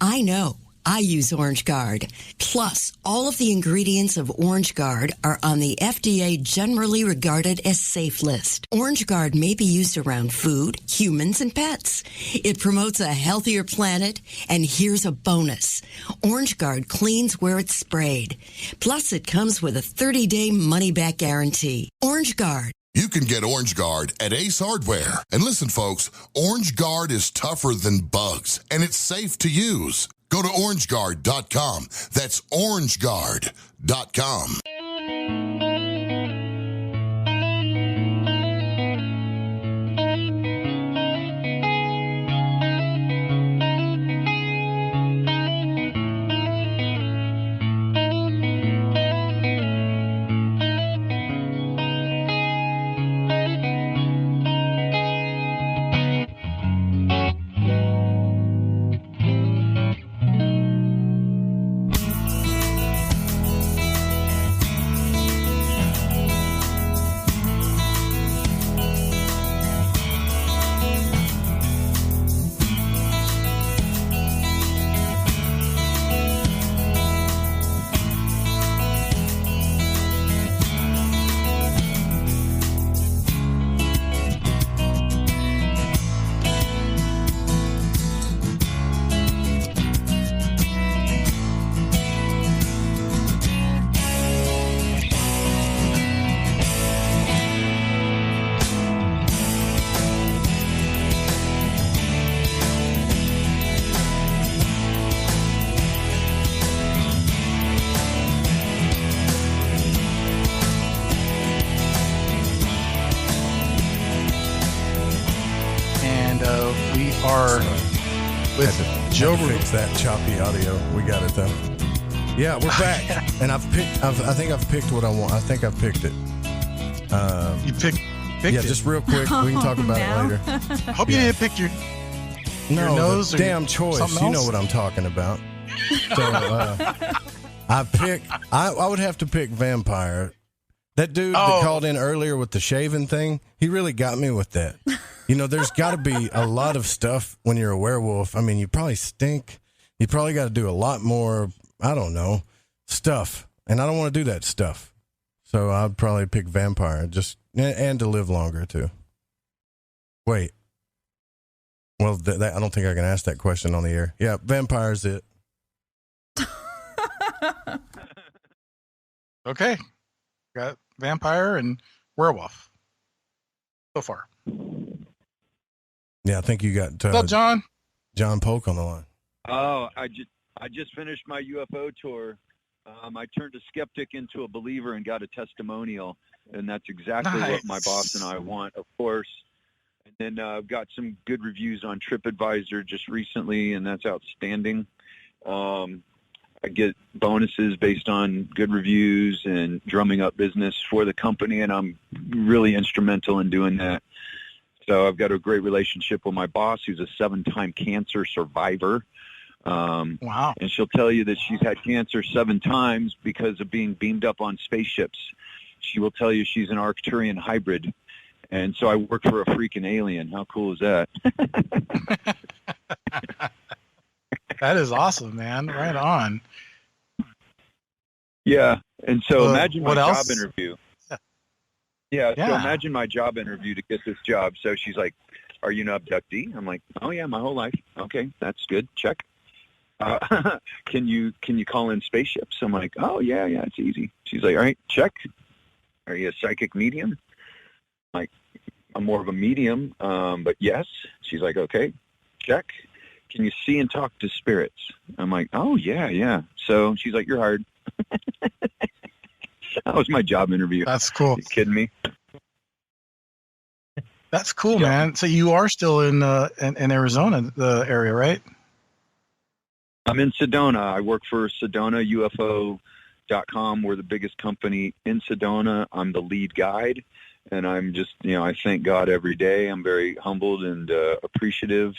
I know. I use Orange Guard. Plus, all of the ingredients of Orange Guard are on the FDA generally regarded as safe list. Orange Guard may be used around food, humans, and pets. It promotes a healthier planet, and here's a bonus. Orange Guard cleans where it's sprayed. Plus, it comes with a 30-day money-back guarantee. Orange Guard. You can get Orange Guard at Ace Hardware. And listen, folks, Orange Guard is tougher than bugs, and it's safe to use. Go to orangeguard.com. That's orangeguard.com. Joe fix that choppy audio. We got it though. Yeah, we're back, and I think I've picked what I want. I think I've picked it. You picked yeah, it. Just real quick. We can talk about it later. Hope you didn't pick your nose the damn choice. You know what I'm talking about. So I would have to pick vampire. That dude that called in earlier with the shaving thing, he really got me with that. You know, there's got to be a lot of stuff when you're a werewolf. I mean, you probably stink. You probably got to do a lot more, I don't know, stuff. And I don't want to do that stuff. So I'd probably pick vampire, and to live longer, too. Wait. Well, I don't think I can ask that question on the air. Yeah, vampire's it. Okay. Got vampire and werewolf so far. Yeah, I think you got what's up, John Polk on the line. Oh, I just finished my UFO tour. I turned a skeptic into a believer and got a testimonial, and that's exactly what my boss and I want, of course. And then I've got some good reviews on TripAdvisor just recently, and that's outstanding. I get bonuses based on good reviews and drumming up business for the company, and I'm really instrumental in doing that. So I've got a great relationship with my boss, who's a 7-time cancer survivor. Wow. And she'll tell you that she's had cancer 7 times because of being beamed up on spaceships. She will tell you she's an Arcturian hybrid. And so I work for a freaking alien. How cool is that? That is awesome, man. Right on. Yeah. And so imagine my job interview. Yeah, so imagine my job interview to get this job. So she's like, "Are you an abductee?" I'm like, "Oh yeah, my whole life." Okay, that's good. Check. Can you call in spaceships? I'm like, "Oh yeah, it's easy." She's like, "All right, check. Are you a psychic medium?" I'm like, "I'm more of a medium, but yes." She's like, "Okay, check. Can you see and talk to spirits?" I'm like, "Oh yeah." So she's like, "You're hired." That was my job interview. That's cool. Are you kidding me? That's cool, man. So you are still in Arizona, the area, right? I'm in Sedona. I work for SedonaUFO.com. We're the biggest company in Sedona. I'm the lead guide, and I'm just, I thank God every day. I'm very humbled and appreciative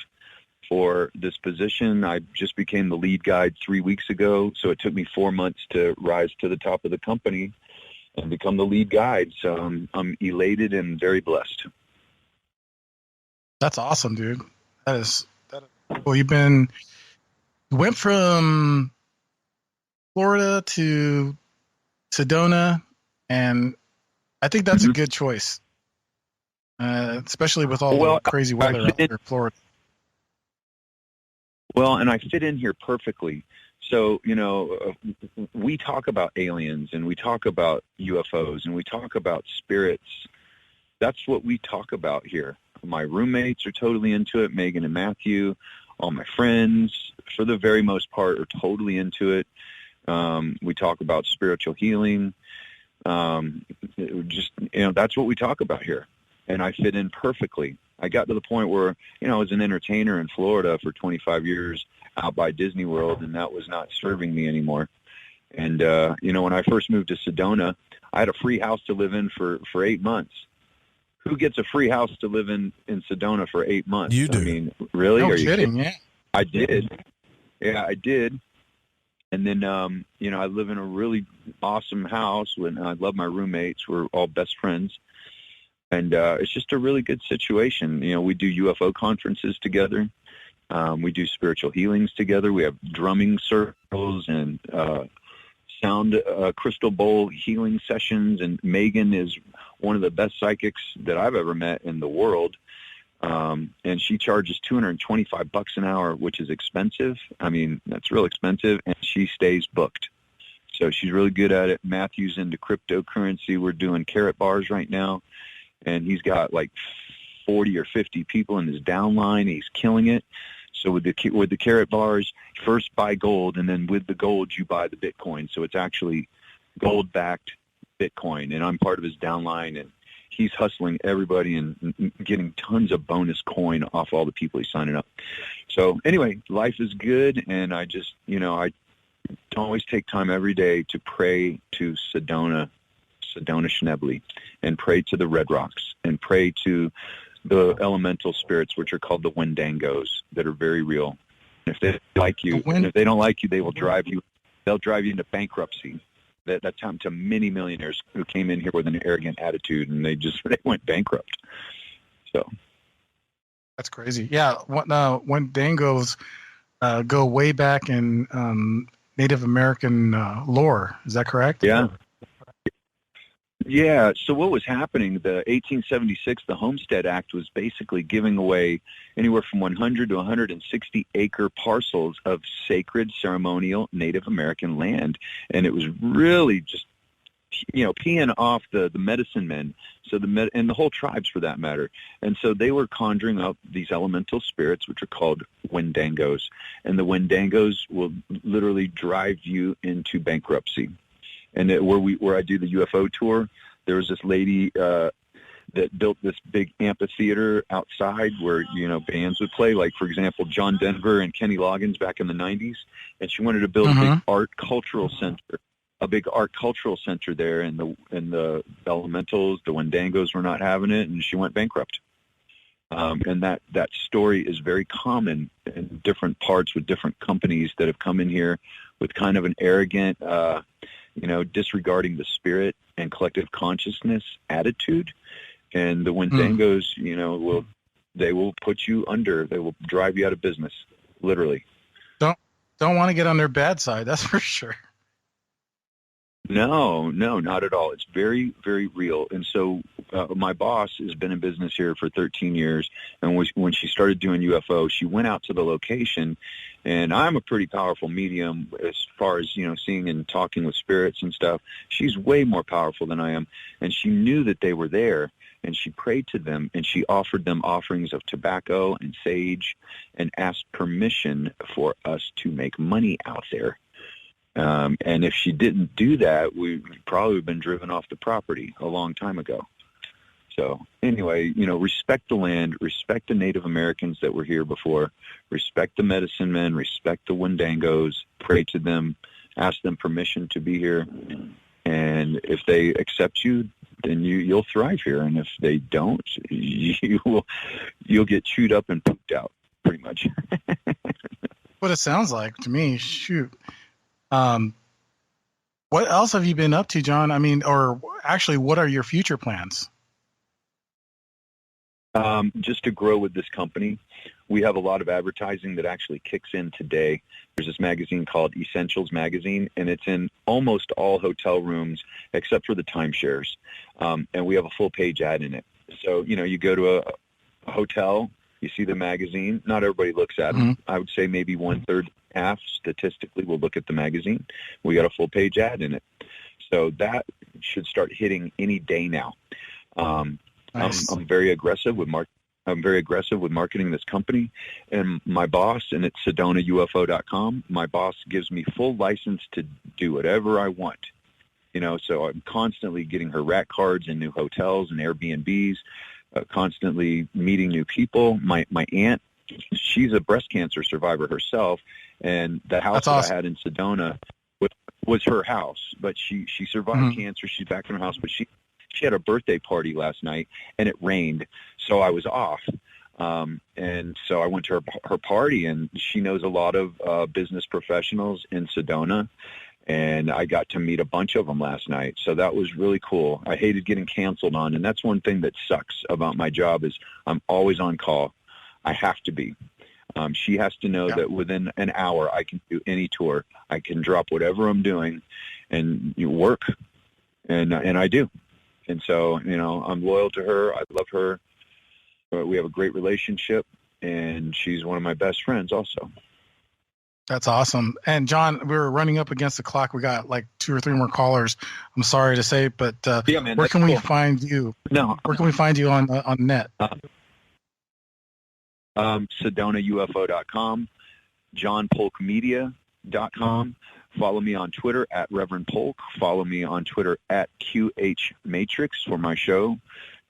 for this position. I just became the lead guide 3 weeks ago, so it took me 4 months to rise to the top of the company and become the lead guide. So I'm elated and very blessed. That's awesome, dude. That is well. You went from Florida to Sedona, and I think that's a good choice, especially with all the crazy weather out there in Florida. Well, and I fit in here perfectly. So, we talk about aliens, and we talk about UFOs, and we talk about spirits. That's what we talk about here. My roommates are totally into it. Megan and Matthew, all my friends, for the very most part, are totally into it. We talk about spiritual healing. That's what we talk about here. And I fit in perfectly. I got to the point where, I was an entertainer in Florida for 25 years out by Disney World, and that was not serving me anymore. And, when I first moved to Sedona, I had a free house to live in for 8 months. Who gets a free house to live in Sedona for 8 months? You do. I mean, really? No Are you kidding? Yeah. I did. Yeah, I did. And then, I live in a really awesome house, and I love my roommates. We're all best friends. And it's just a really good situation. We do UFO conferences together. We do spiritual healings together. We have drumming circles and sound crystal bowl healing sessions. And Megan is one of the best psychics that I've ever met in the world. And she charges $225 an hour, which is expensive. I mean, that's real expensive. And she stays booked. So she's really good at it. Matthew's into cryptocurrency. We're doing carrot bars right now. And he's got like 40 or 50 people in his downline. He's killing it. So with the carrot bars, first buy gold, and then with the gold, you buy the Bitcoin. So it's actually gold-backed Bitcoin. And I'm part of his downline, and he's hustling everybody and getting tons of bonus coin off all the people he's signing up. So anyway, life is good, and I just, I always take time every day to pray to Sedona Schnebly, and pray to the Red Rocks, and pray to the elemental spirits, which are called the Wendangos, that are very real. And if they like you, and if they don't like you, they will drive you. They'll drive you into bankruptcy. That's happened to many millionaires who came in here with an arrogant attitude, and they went bankrupt. So that's crazy. Yeah, Wendangos go way back in Native American lore. Is that correct? Yeah. Yeah, so what was happening, the 1876, the Homestead Act was basically giving away anywhere from 100 to 160 acre parcels of sacred ceremonial Native American land. And it was really just, peeing off the medicine men, and the whole tribes for that matter. And so they were conjuring up these elemental spirits, which are called Wendangos. And the Wendangos will literally drive you into bankruptcy. And where I do the UFO tour, there was this lady that built this big amphitheater outside where, bands would play, like, for example, John Denver and Kenny Loggins back in the 90s. And she wanted to build a big art cultural center there. And the elementals, the Wendangos, were not having it, and she went bankrupt. And that story is very common in different parts with different companies that have come in here with kind of an arrogant, disregarding the spirit and collective consciousness attitude. And the Wendangos, they will put you under. They will drive you out of business, literally. Don't want to get on their bad side, that's for sure. No, not at all. It's very, very real. And so my boss has been in business here for 13 years. And when she started doing UFO, she went out to the location. And I'm a pretty powerful medium as far as, seeing and talking with spirits and stuff. She's way more powerful than I am. And she knew that they were there. And she prayed to them, and she offered them offerings of tobacco and sage and asked permission for us to make money out there. And if she didn't do that, we probably would have been driven off the property a long time ago. So anyway, respect the land, respect the Native Americans that were here before, respect the medicine men, respect the Wendangos, pray to them, ask them permission to be here. And if they accept you, then you'll thrive here. And if they don't, you'll get chewed up and pooped out, pretty much. What it sounds like to me. Shoot. What else have you been up to, John? I mean, or actually, what are your future plans? Just to grow with this company. We have a lot of advertising that actually kicks in today. There's this magazine called Essentials Magazine, and it's in almost all hotel rooms except for the timeshares. And we have a full-page ad in it. So, you go to a hotel, you see the magazine. Not everybody looks at them. I would say maybe 1/3, half statistically will look at the magazine. We got a full-page ad in it. So that should start hitting any day now. Nice. I'm very aggressive with marketing this company, and my boss, and it's SedonaUFO.com. My boss gives me full license to do whatever I want. So I'm constantly getting her rat cards in new hotels and Airbnbs, constantly meeting new people. My aunt, she's a breast cancer survivor herself, and the house that I had in Sedona was her house, but she survived cancer. She's back in her house, but she had a birthday party last night, and it rained, so I was off. And so I went to her party, and she knows a lot of business professionals in Sedona, and I got to meet a bunch of them last night. So that was really cool. I hated getting canceled on, and that's one thing that sucks about my job is I'm always on call. I have to be. She has to know that within an hour I can do any tour. I can drop whatever I'm doing and work, and I do. And so, I'm loyal to her. I love her. We have a great relationship, and she's one of my best friends also. That's awesome. And John, we're running up against the clock. We got like 2 or 3 more callers. I'm sorry to say, but man, where can we find you? Where can we find you on net? SedonaUFO.com, JohnPolkMedia.com. Follow me on Twitter at Reverend Polk. Follow me on Twitter at QH Matrix for my show.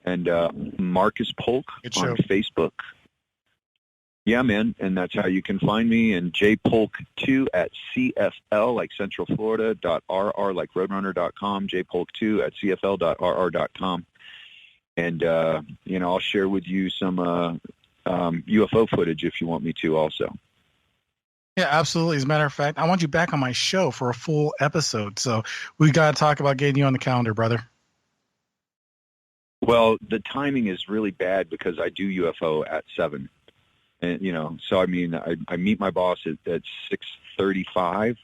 And Marcus Polk on Facebook. Yeah, man. And that's how you can find me. And jpolk2 at CFL, like Central Florida, .rr, like Roadrunner.com, jpolk2 at CFL.rr.com. And, I'll share with you some UFO footage if you want me to also. Yeah, absolutely. As a matter of fact, I want you back on my show for a full episode. So we got to talk about getting you on the calendar, brother. Well, the timing is really bad because I do UFO at 7. And, so I mean, I meet my boss at 6:35,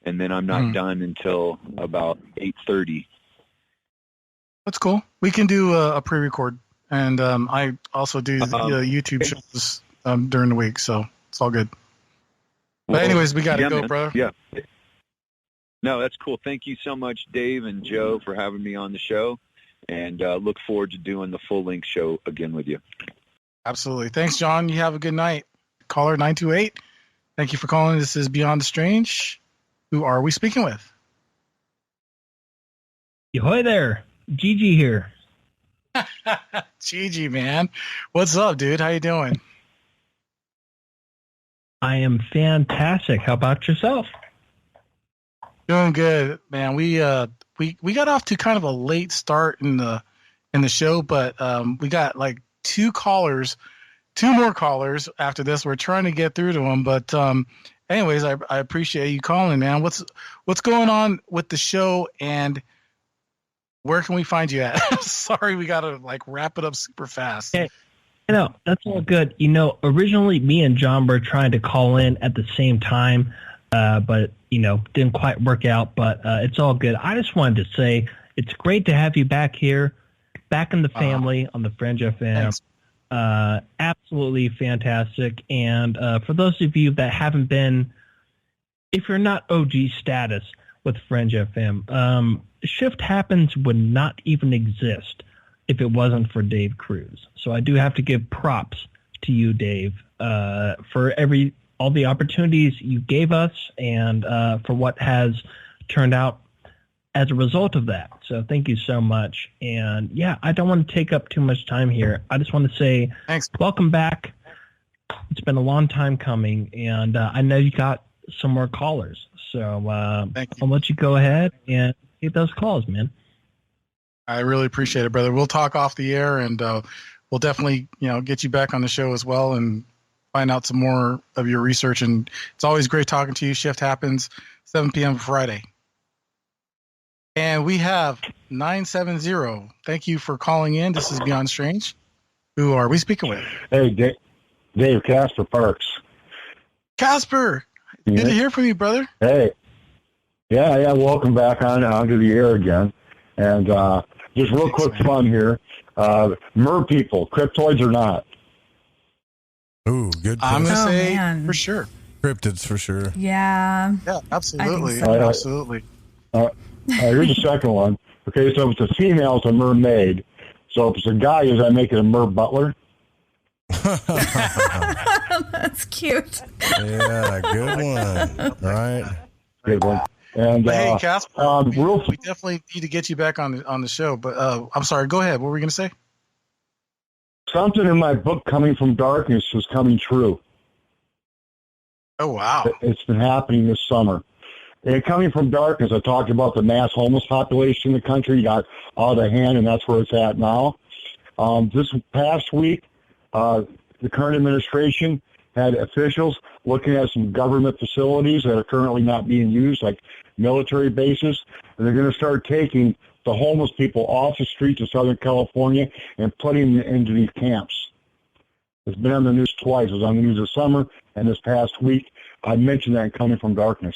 and then I'm not done until about 8:30. That's cool. We can do a pre-record. And I also do YouTube shows during the week, so it's all good. But anyways, we got to go, brother. Yeah. No, that's cool. Thank you so much, Dave and Joe, for having me on the show, and look forward to doing the full-length show again with you. Absolutely. Thanks, John. You have a good night. Caller 928. Thank you for calling. This is Beyond the Strange. Who are we speaking with? Ahoy there. GG here. GG, man. What's up, dude? How you doing? I am fantastic. How about yourself? Doing good, man. We got off to kind of a late start in the show, but we got like 2 more callers after this. We're trying to get through to them, but anyways, I appreciate you calling, man. What's going on with the show, and where can we find you at? Sorry, we got to like wrap it up super fast. Okay. That's all good. Originally me and John were trying to call in at the same time, but, didn't quite work out, but it's all good. I just wanted to say it's great to have you back here, back in the family on the Fringe FM. Absolutely fantastic. And for those of you that haven't been, if you're not OG status with Fringe FM, Shift Happens would not even exist if it wasn't for Dave Cruz. So I do have to give props to you, Dave, for all the opportunities you gave us and for what has turned out as a result of that. So thank you so much. And yeah, I don't want to take up too much time here. I just want to say thanks. Welcome back. It's been a long time coming, and I know you got some more callers. So I'll let you go ahead and take those calls, man. I really appreciate it, brother. We'll talk off the air, and we'll definitely, get you back on the show as well and find out some more of your research. And it's always great talking to you. Shift Happens, 7 p.m. Friday. And we have 970. Thank you for calling in. This is Beyond Strange. Who are we speaking with? Hey, Dave, Casper Parks. Casper, good to hear from you, brother. Hey. Yeah, welcome back onto the air again. And just real quick fun here. Mer people, cryptoids or not? Ooh, good. I'm going to say for sure. Cryptids for sure. Yeah. Yeah, absolutely. So. Absolutely. Here's the second one. Okay, so if it's a female, it's a mermaid. So if it's a guy, does that make it a mer butler? That's cute. Yeah, good one. Right. Good one. And hey, Casper, we definitely need to get you back on the show. But I'm sorry. Go ahead. What were you going to say? Something in my book, Coming from Darkness, is coming true. Oh, wow. It's been happening this summer. And Coming from Darkness, I talked about the mass homeless population in the country got out of hand, and that's where it's at now. This past week, the current administration had officials looking at some government facilities that are currently not being used, like military bases, and they're going to start taking the homeless people off the streets of Southern California and putting them into these camps. It's been on the news twice. It was on the news this summer, and this past week, I mentioned that in Coming from Darkness.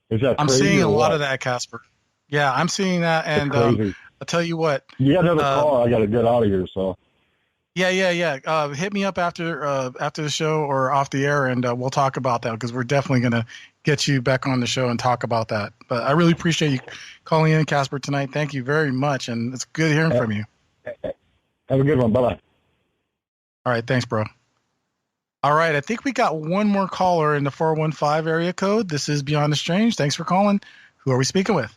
Is that I'm crazy seeing a or lot what? of that, Casper. Yeah, I'm seeing that, and crazy. I'll tell you what. You got another call. I got to get out of here, so. Yeah. Hit me up after the show or off the air, and we'll talk about that because we're definitely going to get you back on the show and talk about that. But I really appreciate you calling in, Casper, tonight. Thank you very much, and it's good hearing from you. Have a good one. Bye-bye. All right, thanks, bro. All right, I think we got one more caller in the 415 area code. This is Beyond the Strange. Thanks for calling. Who are we speaking with?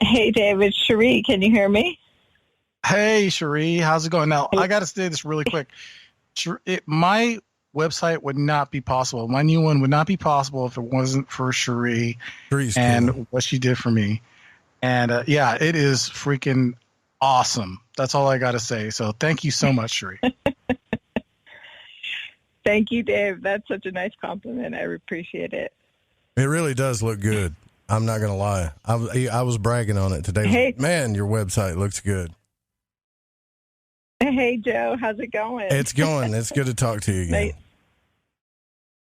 Hey, David, Cheri, can you hear me? Hey, Cheri, how's it going? Now, I got to say this really quick. My website would not be possible. My new one would not be possible if it wasn't for Cheri and what she did for me. And, yeah, it is freaking awesome. That's all I got to say. So thank you so much, Cheri. Thank you, Dave. That's such a nice compliment. I appreciate it. It really does look good. I'm not going to lie. I was bragging on it today. Hey. Man, your website looks good. Hey, Joe. How's it going? It's going. It's good to talk to you again.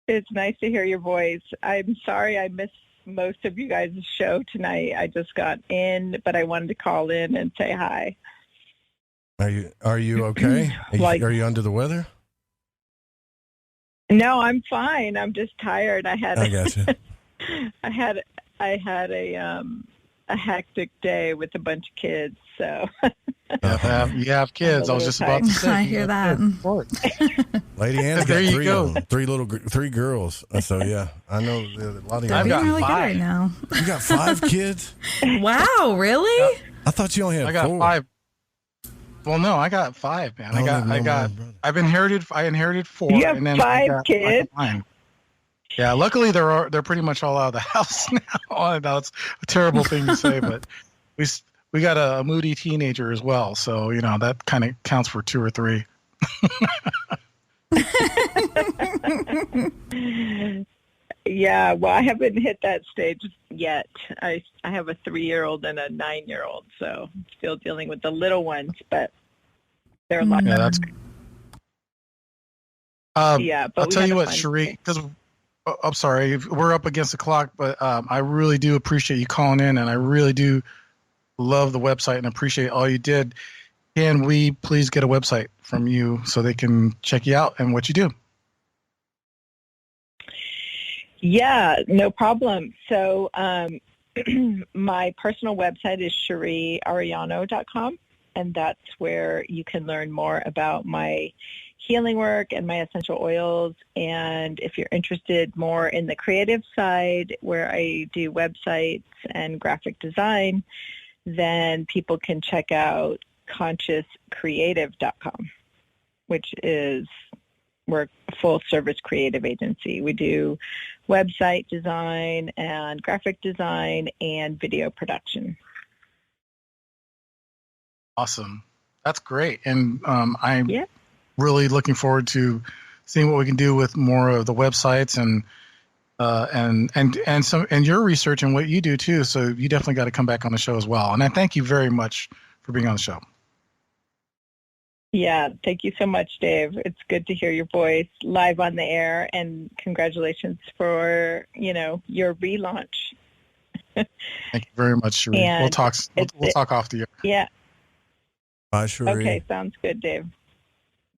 It's nice to hear your voice. I'm sorry I missed most of you guys' show tonight. I just got in, but I wanted to call in and say hi. Are you okay? Are you under the weather? No, I'm fine. I'm just tired. I gotcha. I had a hectic day with a bunch of kids. So you have kids. I was just about to say. I hear that. Lady Ann's got three girls. So yeah, I know a lot of. I've got really good right now. You got 5 kids? Wow, really? I thought you only had 4. I got 5. Well, no, I got 5, man. I inherited 4. You have and then 5 kids? Yeah, luckily they're pretty much all out of the house now. I know it's a terrible thing to say, but we got a moody teenager as well, so that kind of counts for 2 or 3. Yeah, well, I haven't hit that stage yet. I have a 3-year-old and a 9-year-old, so I'm still dealing with the little ones, but they're a lot. Yeah, that's. Yeah, but I'll tell you what, Cheri, because I'm sorry, we're up against the clock, but I really do appreciate you calling in, and I really do love the website and appreciate all you did. Can we please get a website from you so they can check you out and what you do? Yeah, no problem. So my personal website is CheriArellano.com, and that's where you can learn more about my healing work and my essential oils. And if you're interested more in the creative side, where I do websites and graphic design, then people can check out consciouscreative.com, which is, we're a full service creative agency. We do website design and graphic design and video production. Awesome. That's great. And I'm really looking forward to seeing what we can do with more of the websites and your research and what you do too. So you definitely got to come back on the show as well. And I thank you very much for being on the show. Yeah, thank you so much, Dave. It's good to hear your voice live on the air, and congratulations for, your relaunch. Thank you very much, Cheri. We'll talk off the air. Yeah. Bye, Cheri. Okay, sounds good, Dave.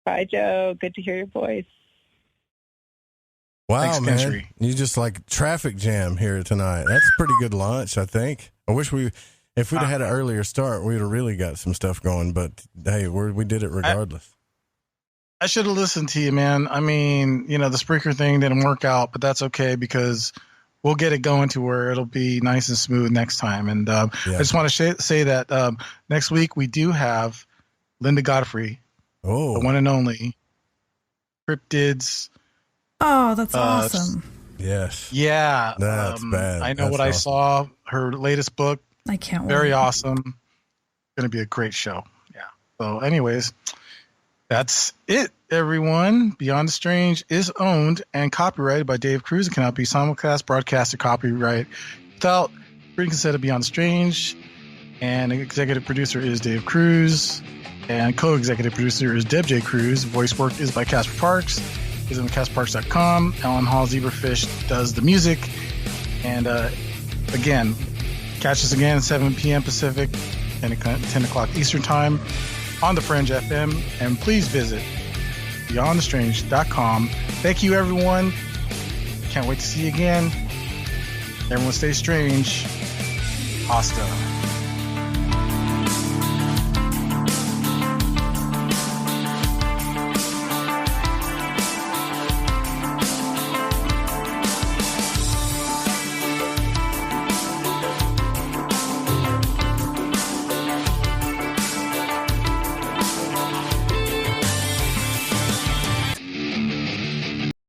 Bye, Joe. Good to hear your voice. Wow, thanks, man. Cheri. You just like traffic jam here tonight. That's a pretty good lunch, I think. I wish if we'd have had an earlier start, we'd have really got some stuff going, but hey, we did it regardless. I should have listened to you, man. I mean, the Spreaker thing didn't work out, but that's okay because we'll get it going to where it'll be nice and smooth next time. And I just want to say that next week we do have Linda Godfrey, the one and only Cryptid's. Oh, that's awesome. Yes. Yeah. That's bad. I know that's what awesome. I saw. Her latest book. I can't wait. Very awesome. Going to be a great show. Yeah. So anyways, that's it, everyone. Beyond the Strange is owned and copyrighted by Dave Cruz. It cannot be simulcast, broadcast, or copyright without written consent of Beyond the Strange. And the executive producer is Dave Cruz. And co-executive producer is Deb J. Cruz. Voice work is by Casper Parks. Visit him at CasperParks.com. Alan Hall Zebrafish does the music. And again, catch us again at 7 p.m. Pacific, 10 o'clock Eastern Time on the Fringe FM. And please visit BeyondTheStrange.com. Thank you, everyone. Can't wait to see you again. Everyone stay strange. Hasta.